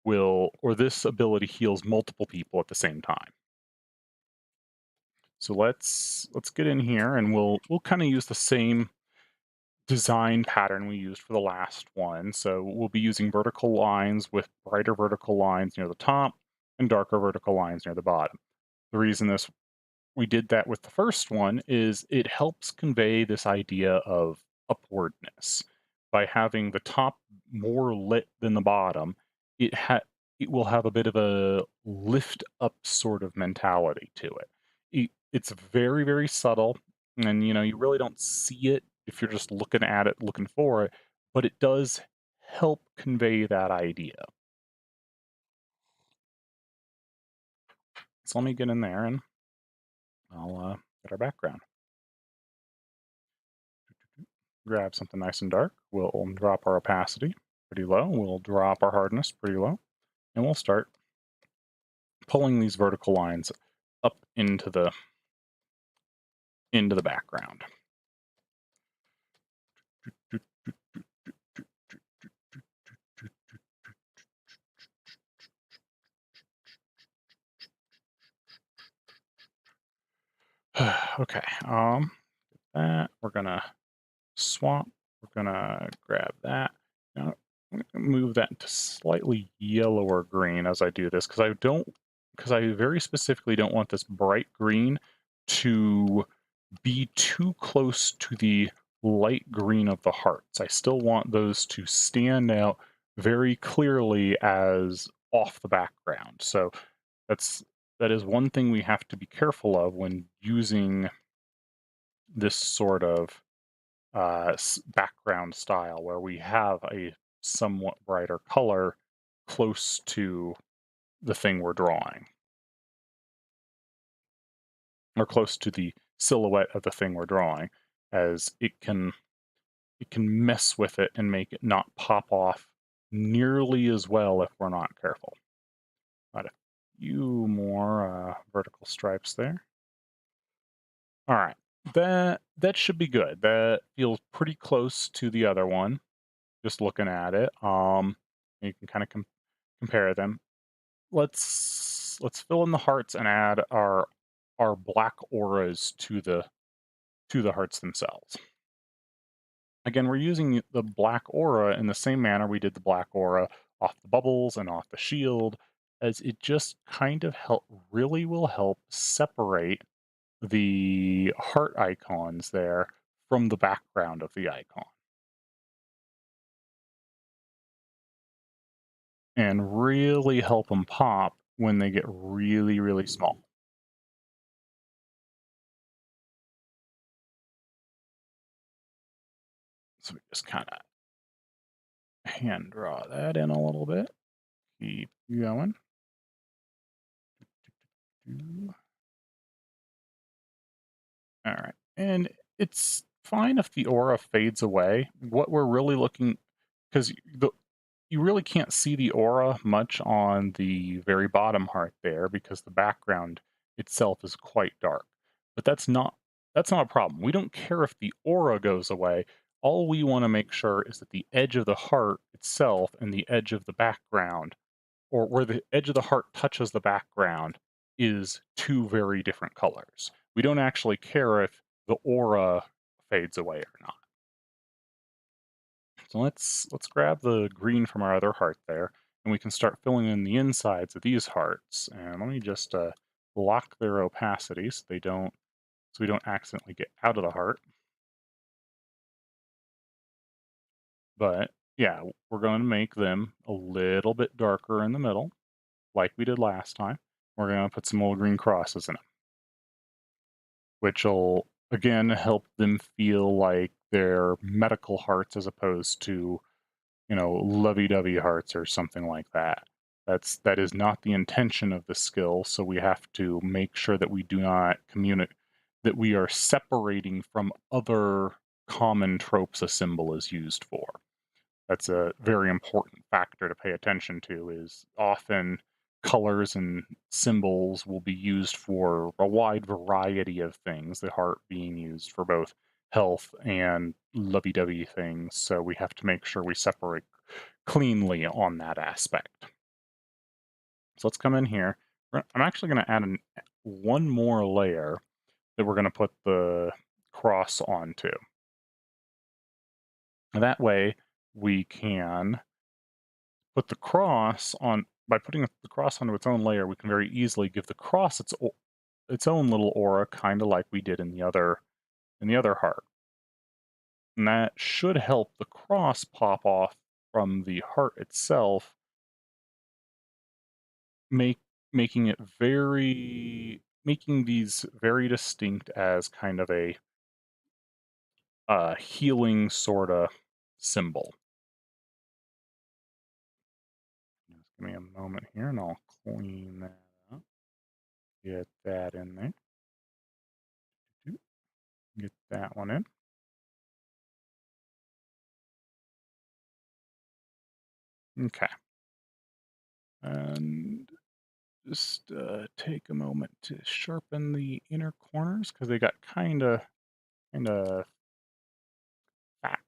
will, or this ability heals multiple people at the same time. So let's get in here, and we'll kind of use the same design pattern we used for the last one. So we'll be using vertical lines with brighter vertical lines near the top and darker vertical lines near the bottom. The reason we did that with the first one is it helps convey this idea of upwardness. By having the top more lit than the bottom, it will have a bit of a lift up sort of mentality to it. It's very, very subtle, and you really don't see it if you're just looking at it, looking for it, but it does help convey that idea. So let me get in there and I'll get our background. Grab something nice and dark. We'll drop our opacity pretty low. We'll drop our hardness pretty low, and we'll start pulling these vertical lines up into the background. Okay, that we're gonna swap. We're gonna grab that. Now, I'm gonna move that to slightly yellower green as I do this, because I very specifically don't want this bright green to be too close to the light green of the hearts. I still want those to stand out very clearly as off the background. So that is one thing we have to be careful of when using this sort of background style, where we have a somewhat brighter color close to the thing we're drawing, or close to the silhouette of the thing we're drawing, as it can mess with it and make it not pop off nearly as well if we're not careful. Got a few more vertical stripes there. All right, that should be good. That feels pretty close to the other one, just looking at it. You can kind of compare them. Let's fill in the hearts and add our black auras to the hearts themselves. Again, we're using the black aura in the same manner we did the black aura off the bubbles and off the shield, as it just kind of really will help separate the heart icons there from the background of the icon, and really help them pop when they get really, really small. So we just kind of hand draw that in a little bit. Keep going. All right. And it's fine if the aura fades away. What we're really looking, because you really can't see the aura much on the very bottom heart there, because the background itself is quite dark. But that's not a problem. We don't care if the aura goes away. All we want to make sure is that the edge of the heart itself and the edge of the background, or where the edge of the heart touches the background, is two very different colors. We don't actually care if the aura fades away or not. So let's grab the green from our other heart there, and we can start filling in the insides of these hearts. And let me just lock their opacity so we don't accidentally get out of the heart. But yeah, we're going to make them a little bit darker in the middle, like we did last time. We're going to put some little green crosses in them, which will again help them feel like they're medical hearts as opposed to, lovey-dovey hearts or something like that. That is not the intention of the skill, so we have to make sure that we do not communicate, that we are separating from other common tropes a symbol is used for. That's a very important factor to pay attention to. Is often colors and symbols will be used for a wide variety of things, the heart being used for both health and lovey-dovey things, so we have to make sure we separate cleanly on that aspect. So let's come in here. I'm actually going to add one more layer that we're going to put the cross onto. And that way we can put the cross on, by putting the cross onto its own layer, we can very easily give the cross its own little aura, kind of like we did in the other heart. And that should help the cross pop off from the heart itself, make making it making these very distinct as kind of a healing sort of symbol. Just give me a moment here and I'll clean that up. Get that in there. Get that one in. Okay. And just take a moment to sharpen the inner corners because they got kind of fat.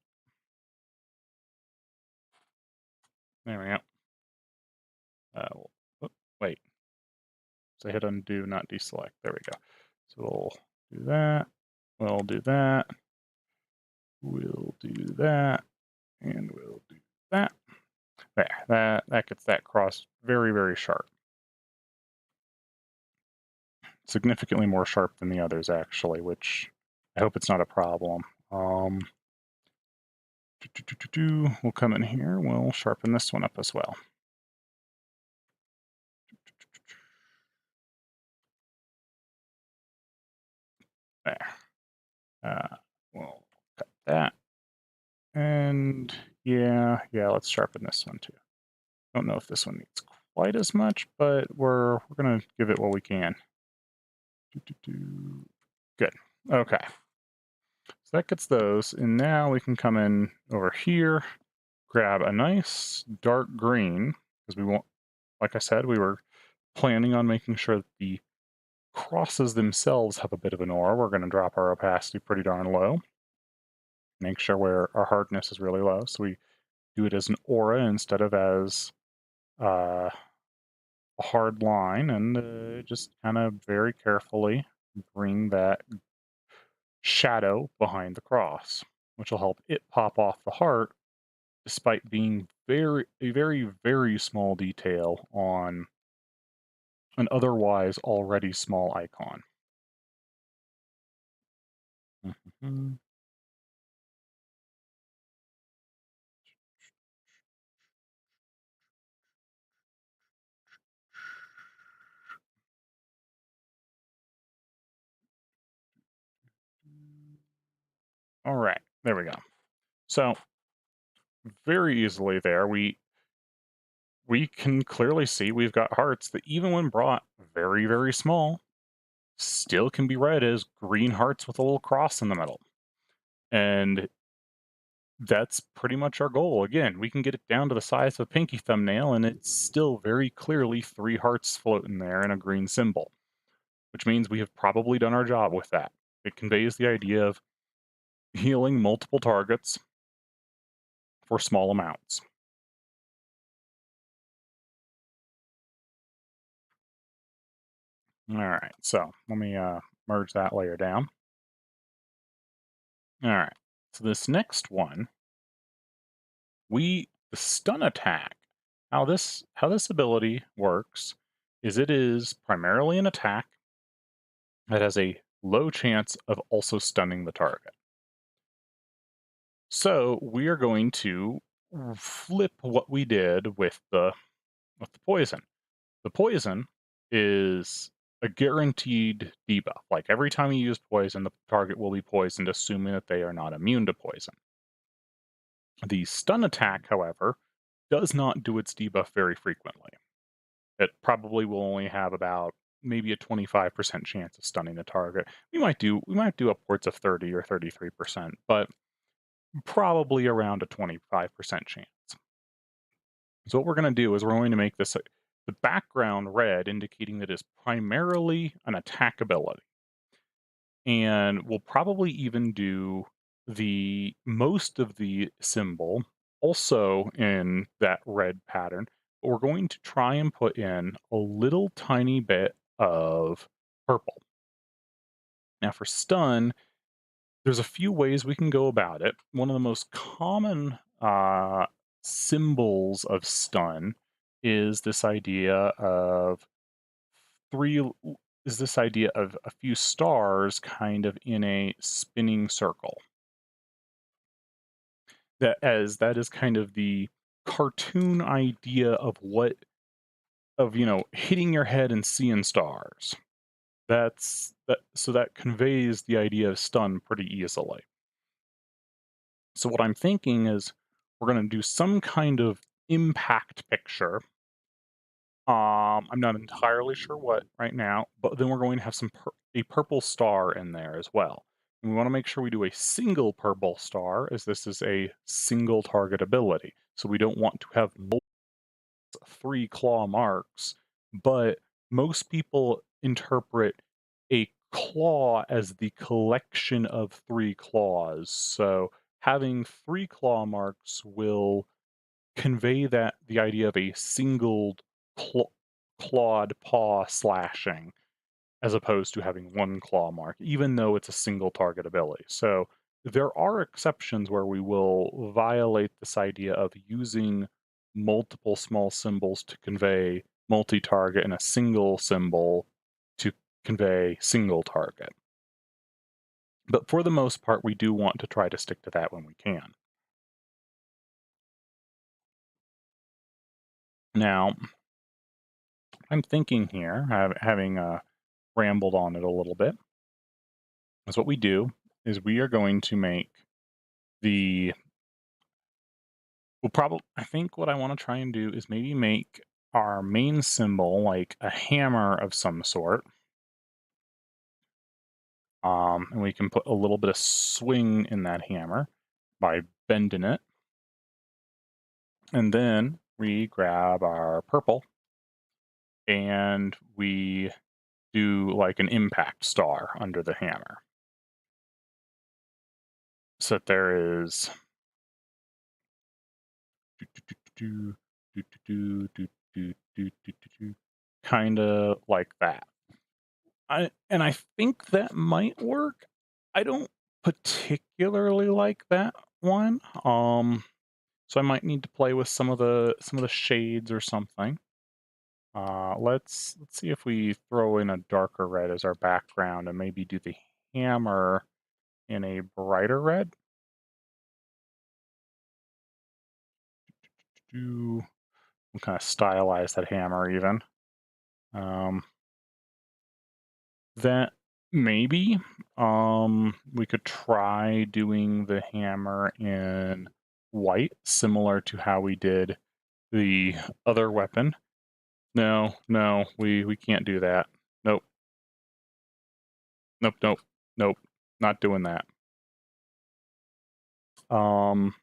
There we go. Wait. So hit undo, not deselect. There we go. So we'll do that. We'll do that. We'll do that. And we'll do that. There. That gets that cross very, very sharp. Significantly more sharp than the others, actually, which I hope it's not a problem. We'll come in here. We'll sharpen this one up as well. There. We'll cut that. And yeah, let's sharpen this one too. Don't know if this one needs quite as much, but we're gonna give it what we can. Good. Okay. So that gets those, and now we can come in over here, grab a nice dark green, because we want, like I said, we were planning on making sure that the crosses themselves have a bit of an aura. We're going to drop our opacity pretty darn low. Make sure where our hardness is really low, so we do it as an aura instead of as a hard line, and just kind of very carefully bring that shadow behind the cross, which will help it pop off the heart, despite being a very, very small detail on an otherwise already small icon. Mhm. All right, there we go. So very easily there, we can clearly see we've got hearts that, even when brought very, very small, still can be read as green hearts with a little cross in the middle. And that's pretty much our goal. Again, we can get it down to the size of a pinky thumbnail, and it's still very clearly three hearts floating there and a green symbol, which means we have probably done our job with that. It conveys the idea of healing multiple targets for small amounts. All right, so let me merge that layer down. All right, so this next one, the stun attack. How this ability works is it is primarily an attack that has a low chance of also stunning the target. So we are going to flip what we did with the poison. The poison is a guaranteed debuff. Like every time you use poison, the target will be poisoned, assuming that they are not immune to poison. The stun attack, however, does not do its debuff very frequently. It probably will only have about maybe a 25% chance of stunning the target. We might do upwards of 30 or 33%, but probably around a 25% chance. So what we're going to do is we're going to make this the background red, indicating that it's primarily an attack ability. And we'll probably even do the most of the symbol also in that red pattern, but we're going to try and put in a little tiny bit of purple. Now for stun, there's a few ways we can go about it. One of the most common symbols of stun is this idea of three is this idea of a few stars kind of in a spinning circle. That is kind of the cartoon idea of what of hitting your head and seeing stars. That conveys the idea of stun pretty easily. So what I'm thinking is we're going to do some kind of impact picture. I'm not entirely sure what right now, but then we're going to have a purple star in there as well. And we want to make sure we do a single purple star, as this is a single target ability. So we don't want to have three claw marks, but most people interpret a claw as the collection of three claws. So having three claw marks will convey that the idea of a single cl- clawed paw slashing as opposed to having one claw mark, even though it's a single target ability. So there are exceptions where we will violate this idea of using multiple small symbols to convey multi target and a single symbol to convey single target. But for the most part, we do want to try to stick to that when we can. Now, I'm thinking here, having rambled on it a little bit, is what we do is we are going to make the we'll probably I think what I want to try and do is maybe make our main symbol like a hammer of some sort. And we can put a little bit of swing in that hammer by bending it. And then we grab our purple and we do like an impact star under the hammer. So that there is kind of like that. I think that might work. I don't particularly like that one. So I might need to play with some of the shades or something. Let's see if we throw in a darker red as our background and maybe do the hammer in a brighter red. Do kind of stylize that hammer even. Um, that maybe we could try doing the hammer in white, similar to how we did the other weapon. No, no, we can't do that. Nope, nope, nope, nope. Not doing that. Um,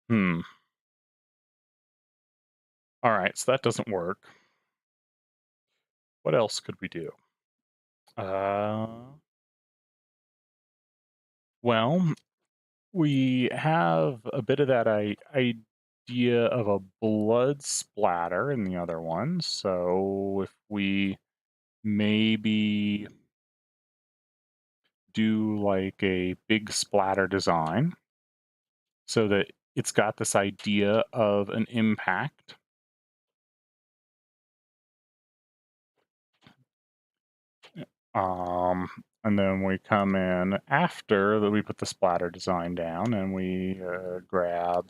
hmm. All right, so that doesn't work. What else could we do? Uh, Well, we have a bit of that idea of a blood splatter in the other one. So if we maybe do like a big splatter design so that it's got this idea of an impact. And then we come in after that we put the splatter design down and we grab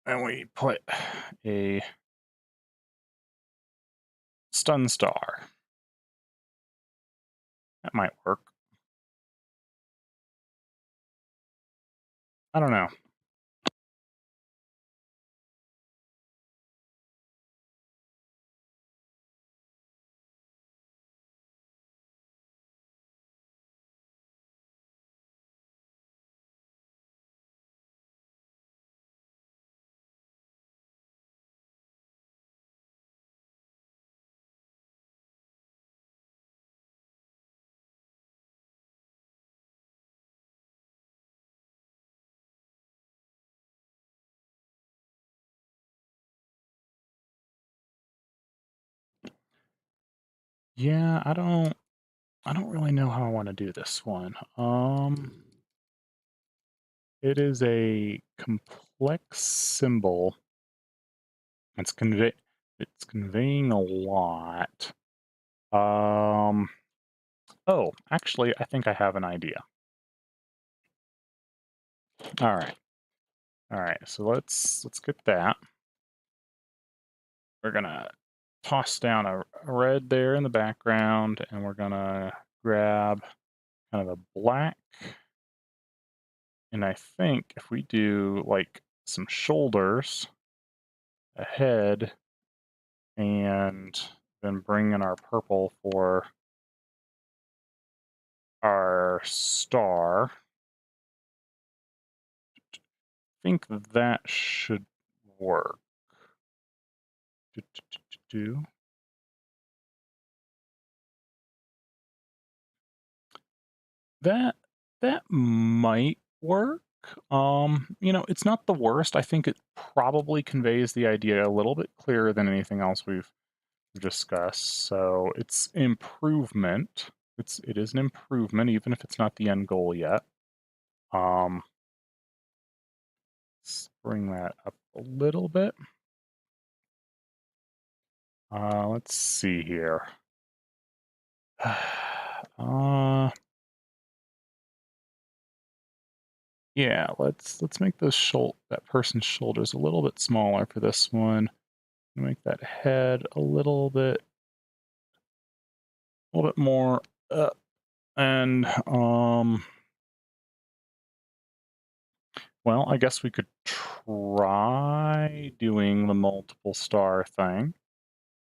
and we put a stun star. That might work. I don't know. Yeah, I don't really know how I want to do this one. It is a complex symbol. It's conveying a lot. Um, oh, actually, I think I have an idea. All right. All right. So let's get that. We're gonna toss down a red there in the background, and we're gonna grab kind of a black. And I think if we do like some shoulders, a head, and then bring in our purple for our star, I think that should work. Do, do, do, do. That that might work. It's not the worst. I think it probably conveys the idea a little bit clearer than anything else we've discussed. So it's improvement. It is an improvement, even if it's not the end goal yet. Um, let's bring that up a little bit. Let's see here. uh, yeah, let's make that person's shoulders a little bit smaller for this one. Make that head a little bit more up, and well, I guess we could try doing the multiple star thing.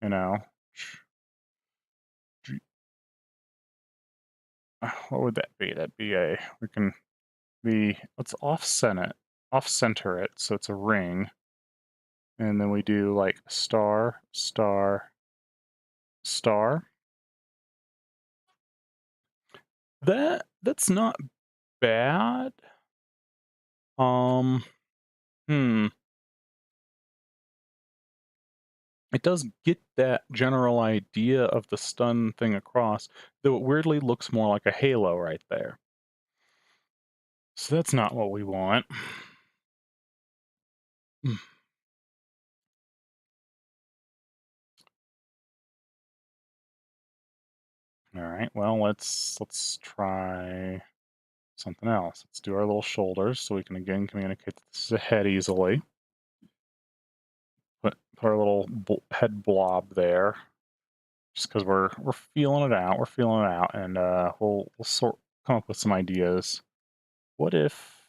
You know, what would that be? That'd be we can let's off center it so it's a ring, and then we do like star, star, star. That's not bad. Um, hmm. It does get that general idea of the stun thing across, though it weirdly looks more like a halo right there. So that's not what we want. All right. Well, let's try something else. Let's do our little shoulders so we can again communicate that this is a head easily. Put our little head blob there, just because we're feeling it out. We're feeling it out, and we'll sort come up with some ideas. What if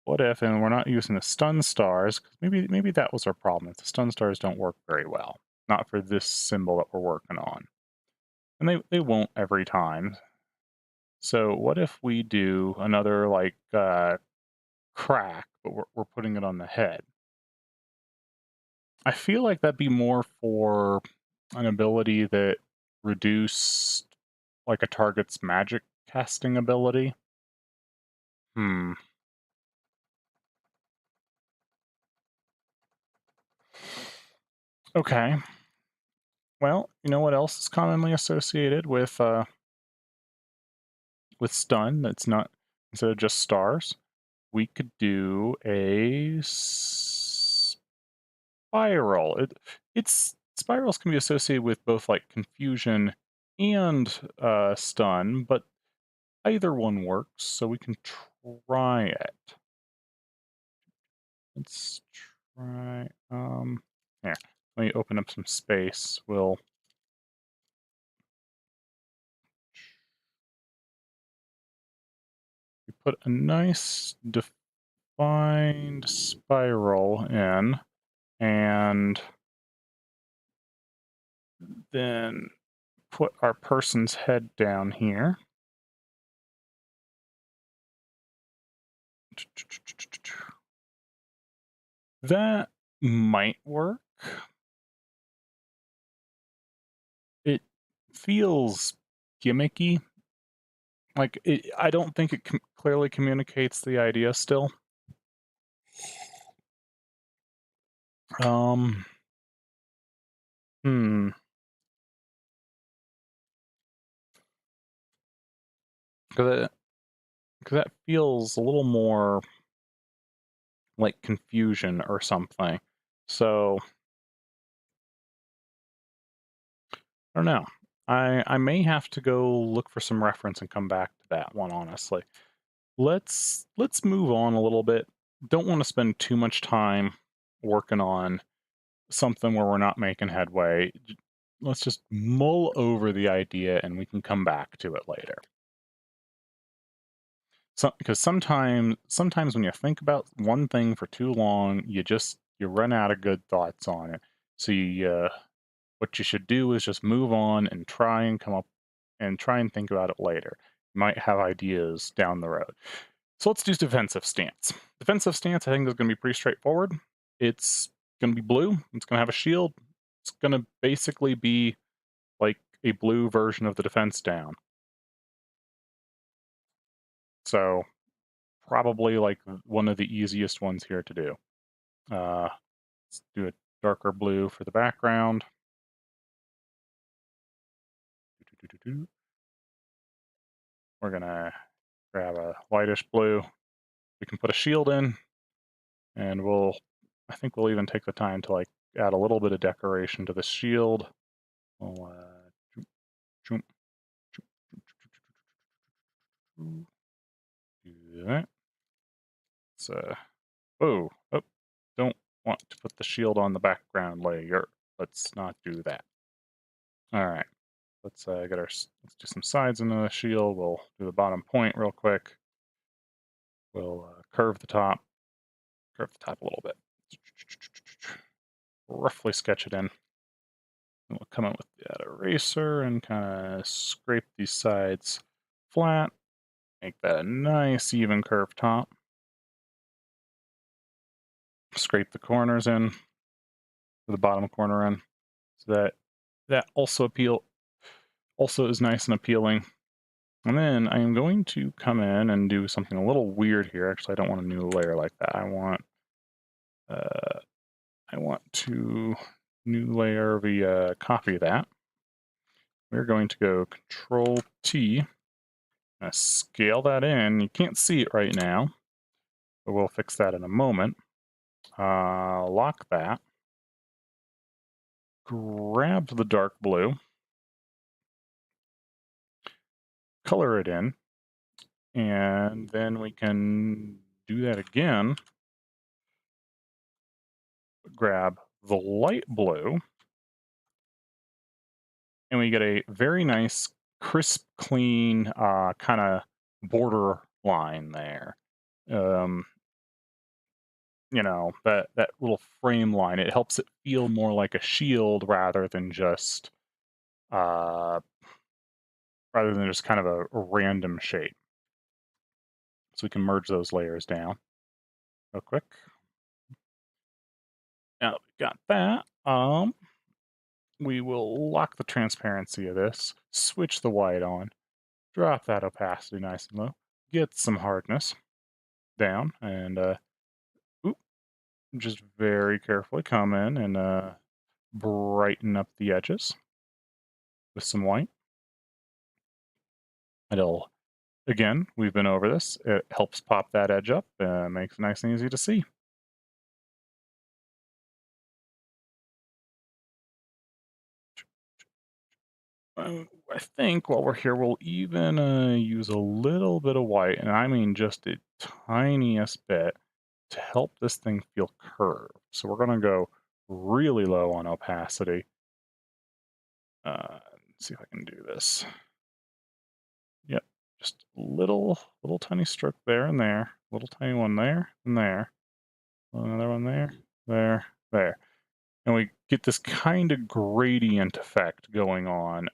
What if, and we're not using the stun stars, 'cause maybe that was our problem. If the stun stars don't work very well, not for this symbol that we're working on, and they won't every time. So what if we do another like crack, but we're putting it on the head? I feel like that'd be more for an ability that reduced like a target's magic casting ability. Hmm. Okay. Well, you know what else is commonly associated with stun that's not instead of just stars? We could do a spiral. It's spirals can be associated with both like confusion and stun, but either one works, so we can try it. Let's try here. Let me open up some space. We'll put a nice defined spiral in, and then put our person's head down here. That might work. It feels gimmicky. Like, I don't think it clearly communicates the idea still. Um, hmm. Because that feels a little more like confusion or something. So I don't know. I may have to go look for some reference and come back to that one, honestly. Let's move on a little bit. Don't want to spend too much time working on something where we're not making headway. Let's just mull over the idea and we can come back to it later. So, because sometimes when you think about one thing for too long, you run out of good thoughts on it. So what you should do is just move on and try and think about it later. You might have ideas down the road. So let's do defensive stance. Defensive stance, I think, is going to be pretty straightforward. It's going to be blue. It's going to have a shield. It's going to basically be like a blue version of the defense down. So probably like one of the easiest ones here to do. Let's do a darker blue for the background. We're going to grab a whitish blue. We can put a shield in, and I think we'll even take the time to like add a little bit of decoration to the shield. We'll do that. So, oh, don't want to put the shield on the background layer. Let's not do that. All right, let's let's do some sides into the shield. We'll do the bottom point real quick. We'll curve the top a little bit. Roughly sketch it in. And we'll come in with that eraser and kind of scrape these sides flat. Make that a nice even curved top. Scrape the corners in, the bottom corner in, so that also is nice and appealing. And then I am going to come in and do something a little weird here. Actually, I don't want a new layer like that. I want to new layer via copy that. We're going to go Control T, scale that in. You can't see it right now, but we'll fix that in a moment. Lock that. Grab the dark blue, color it in, and then we can do that again. Grab the light blue, and we get a very nice, crisp, clean kind of border line there. That little frame line, it helps it feel more like a shield uh, rather than just kind of a random shape. So we can merge those layers down real quick. Now that we've got that, we will lock the transparency of this, switch the white on, drop that opacity nice and low, get some hardness down, and oop, just very carefully come in and brighten up the edges with some white. It'll, again, we've been over this. It helps pop that edge up, makes it nice and easy to see. I think while we're here, we'll even use a little bit of white, and I mean just the tiniest bit, to help this thing feel curved. So we're going to go really low on opacity. Let's see if I can do this. Yep, just a little tiny stroke there and there, little tiny one there and there, another one there, there. And we get this kind of gradient effect going on,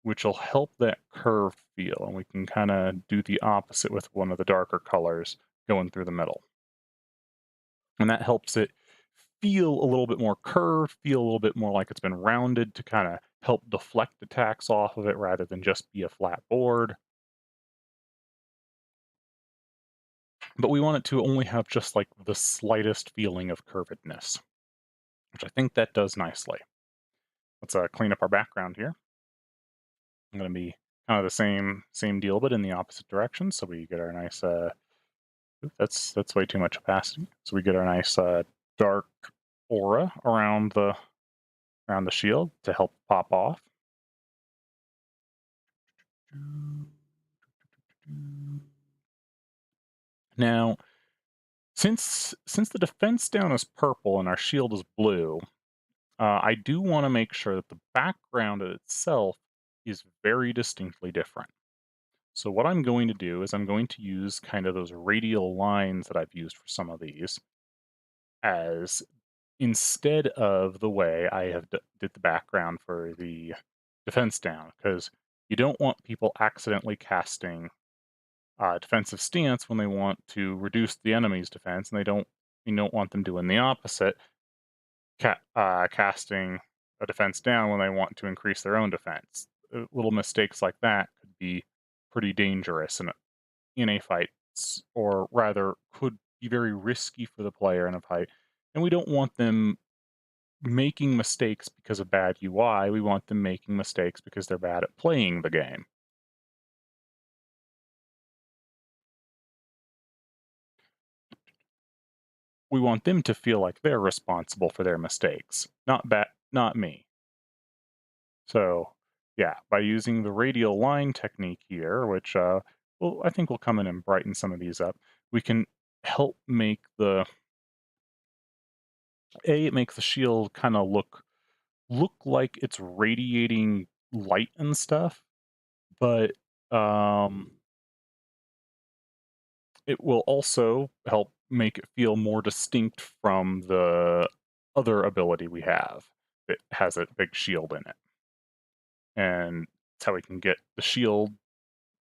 which will help that curve feel. And we can kind of do the opposite with one of the darker colors going through the middle. And that helps it feel a little bit more curved, feel a little bit more like it's been rounded to kind of help deflect attacks off of it rather than just be a flat board. But we want it to only have just like the slightest feeling of curvedness, which I think that does nicely. Let's clean up our background here. I'm going to be kind of the same deal, but in the opposite direction. So we get our nice. That's way too much opacity. So we get our nice dark aura around the shield to help pop off. Now, since the defense down is purple and our shield is blue, I do want to make sure that the background itself is very distinctly different. So what I'm going to do is I'm going to use kind of those radial lines that I've used for some of these as instead of the way I have did the background for the defense down, because you don't want people accidentally casting defensive stance when they want to reduce the enemy's defense, and you don't want them doing the opposite, casting a defense down when they want to increase their own defense. Little mistakes like that could be pretty dangerous in a fight, or rather, could be very risky for the player in a fight. And we don't want them making mistakes because of bad UI. We want them making mistakes because they're bad at playing the game. We want them to feel like they're responsible for their mistakes, not me. So, yeah, by using the radial line technique here, which well, I think will come in and brighten some of these up, we can help make it makes the shield kind of look like it's radiating light and stuff, but it will also help make it feel more distinct from the other ability we have that has a big shield in it. And that's how we can get the shield,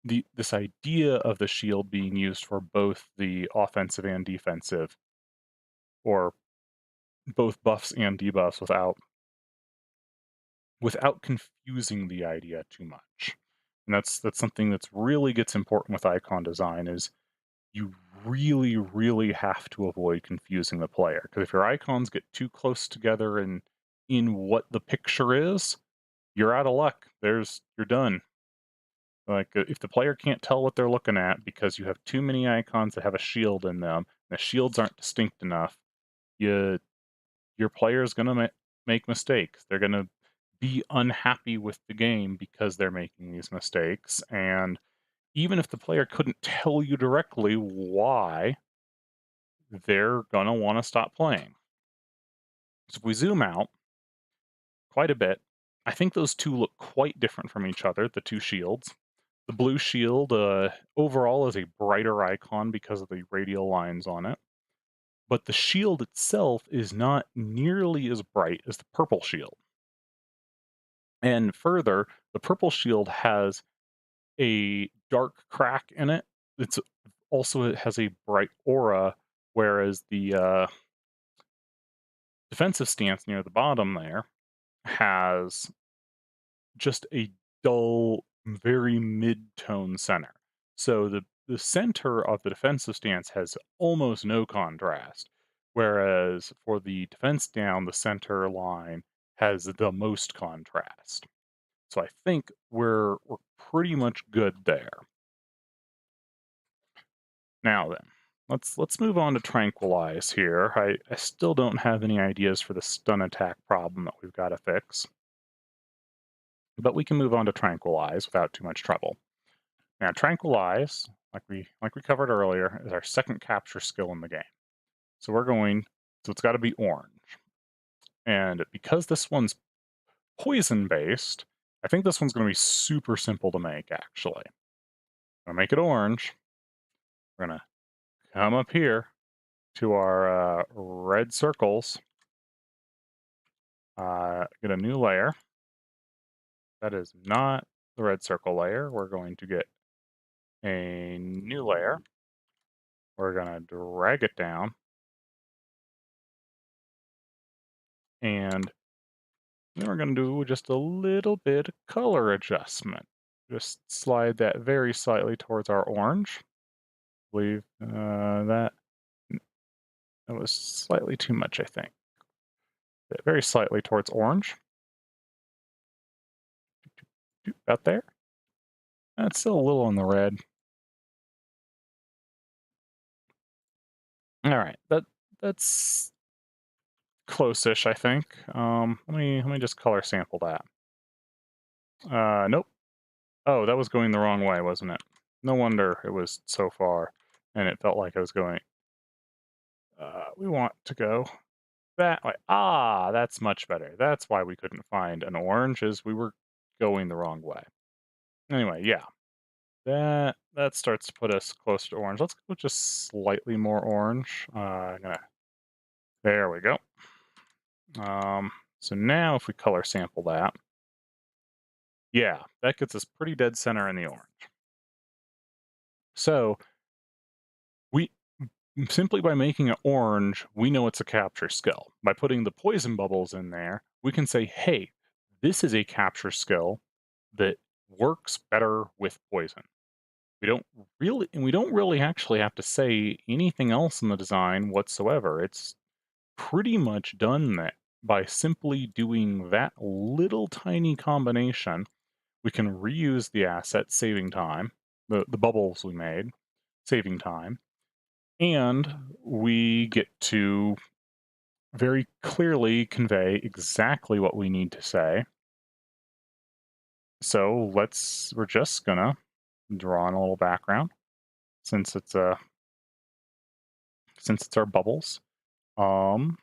this idea of the shield being used for both the offensive and defensive, or both buffs and debuffs without confusing the idea too much. And that's something that's really gets important with icon design, is you really have to avoid confusing the player, because if your icons get too close together in what the picture is, you're out of luck. You're done. Like, if the player can't tell what they're looking at because you have too many icons that have a shield in them, and the shields aren't distinct enough, you your player is going to make mistakes. They're going to be unhappy with the game because they're making these mistakes. And even if the player couldn't tell you directly why, they're going to want to stop playing. So if we zoom out quite a bit, I think those two look quite different from each other, the two shields. The blue shield overall is a brighter icon because of the radial lines on it, but the shield itself is not nearly as bright as the purple shield. And further, the purple shield has a dark crack in it. It has a bright aura, whereas the defensive stance near the bottom there has just a dull very mid-tone center. So the center of the defensive stance has almost no contrast, whereas for the defense down, the center line has the most contrast. So I think we're pretty much good there. Now then, let's move on to tranquilize here. I still don't have any ideas for the stun attack problem that we've got to fix, but we can move on to tranquilize without too much trouble. Now, tranquilize, like we covered earlier, is our second capture skill in the game. So we're going, so it's got to be orange, and because this one's poison based, I think this one's going to be super simple to make. Actually, I'm gonna make it orange. We're gonna come up here to our red circles, get a new layer. That is not the red circle layer. We're going to get a new layer. We're going to drag it down. And then we're going to do just a little bit of color adjustment. Just slide that very slightly towards our orange. I believe that was slightly too much, I think. Very slightly towards orange. About there. That's still a little in the red. All right, that's close-ish, I think. Let me just color sample that. Nope. Oh, that was going the wrong way, wasn't it? No wonder it was so far, and it felt like I was going. We want to go that way. Ah, that's much better. That's why we couldn't find an orange, is we were going the wrong way. Anyway, yeah, that starts to put us closer to orange. Let's go just slightly more orange. There we go. So now if we color sample that, yeah, that gets us pretty dead center in the orange. So we simply by making it orange, we know it's a capture skill. By putting the poison bubbles in there, we can say, hey, this is a capture skill that works better with poison. We don't really actually have to say anything else in the design whatsoever. It's pretty much done that by simply doing that little tiny combination. We can reuse the asset, saving time, the bubbles we made, saving time, and we get to very clearly convey exactly what we need to say. So we're just gonna draw in a little background since it's our bubbles. What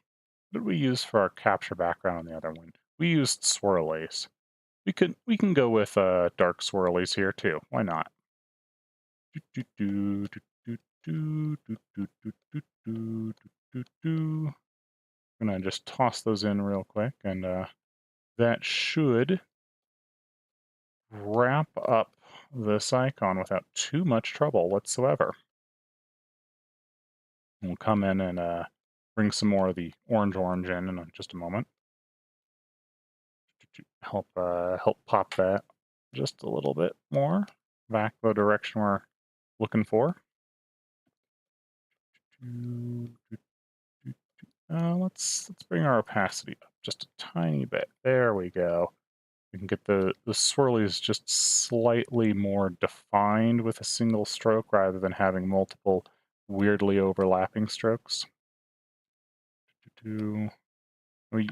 did we use for our capture background on the other one? We used swirlies. We can go with dark swirlies here too. Why not? Gonna just toss those in real quick, and that should wrap up this icon without too much trouble whatsoever. We'll come in and bring some more of the orange in just a moment. Help pop that just a little bit more back the direction we're looking for. Let's bring our opacity up just a tiny bit. There we go. We can get the swirlies just slightly more defined with a single stroke rather than having multiple weirdly overlapping strokes. We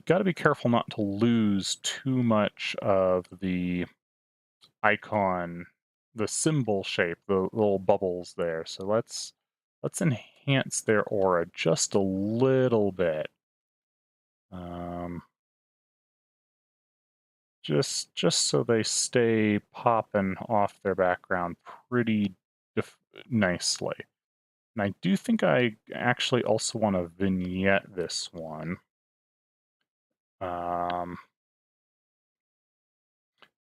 got to be careful not to lose too much of the icon, the symbol shape, the little bubbles there. So let's enhance their aura just a little bit. Just so they stay popping off their background pretty nicely. And I do think I actually also want to vignette this one.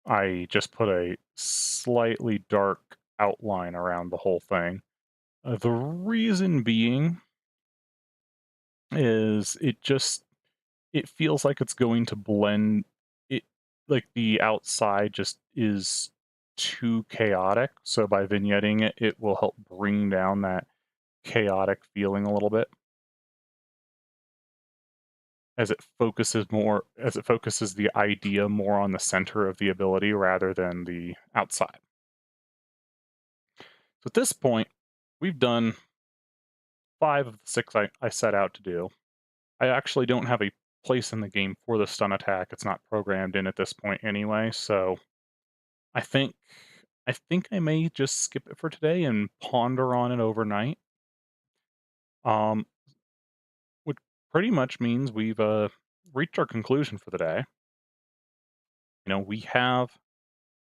I just put a slightly dark outline around the whole thing. The reason being is it feels like it's going to blend it, like the outside just is too chaotic. So by vignetting it, it will help bring down that chaotic feeling a little bit as it focuses the idea more on the center of the ability rather than the outside. So at this point, we've done 5 of the 6 I set out to do. I actually don't have a place in the game for the stun attack. It's not programmed in at this point anyway, so I think I may just skip it for today and ponder on it overnight. Um, which pretty much means we've reached our conclusion for the day. We have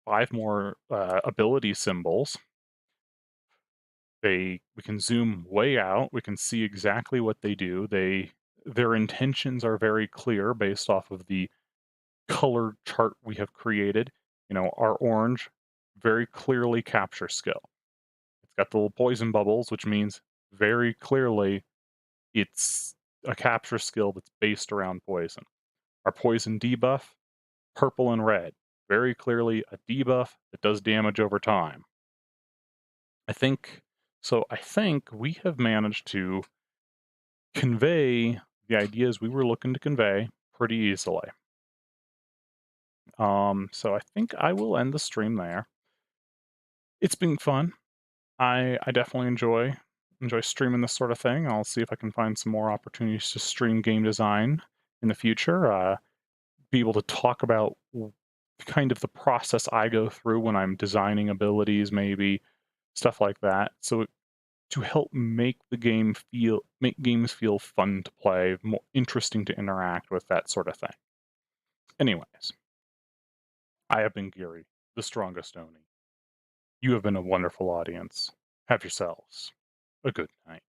5 more ability symbols. We can zoom way out. We can see exactly what they do. Their intentions are very clear based off of the color chart we have created. Our orange very clearly capture skill. It's got the little poison bubbles, which means very clearly it's a capture skill that's based around poison. Our poison debuff, purple and red, very clearly a debuff that does damage over time. I think I think we have managed to convey the ideas we were looking to convey pretty easily. So I think I will end the stream there. It's been fun. I definitely enjoy streaming this sort of thing. I'll see if I can find some more opportunities to stream game design in the future. Be able to talk about kind of the process I go through when I'm designing abilities, maybe stuff like that. So to help make games feel fun to play, more interesting to interact with, that sort of thing. Anyways, I have been Geary, the strongest Oni. You have been a wonderful audience. Have yourselves a good night.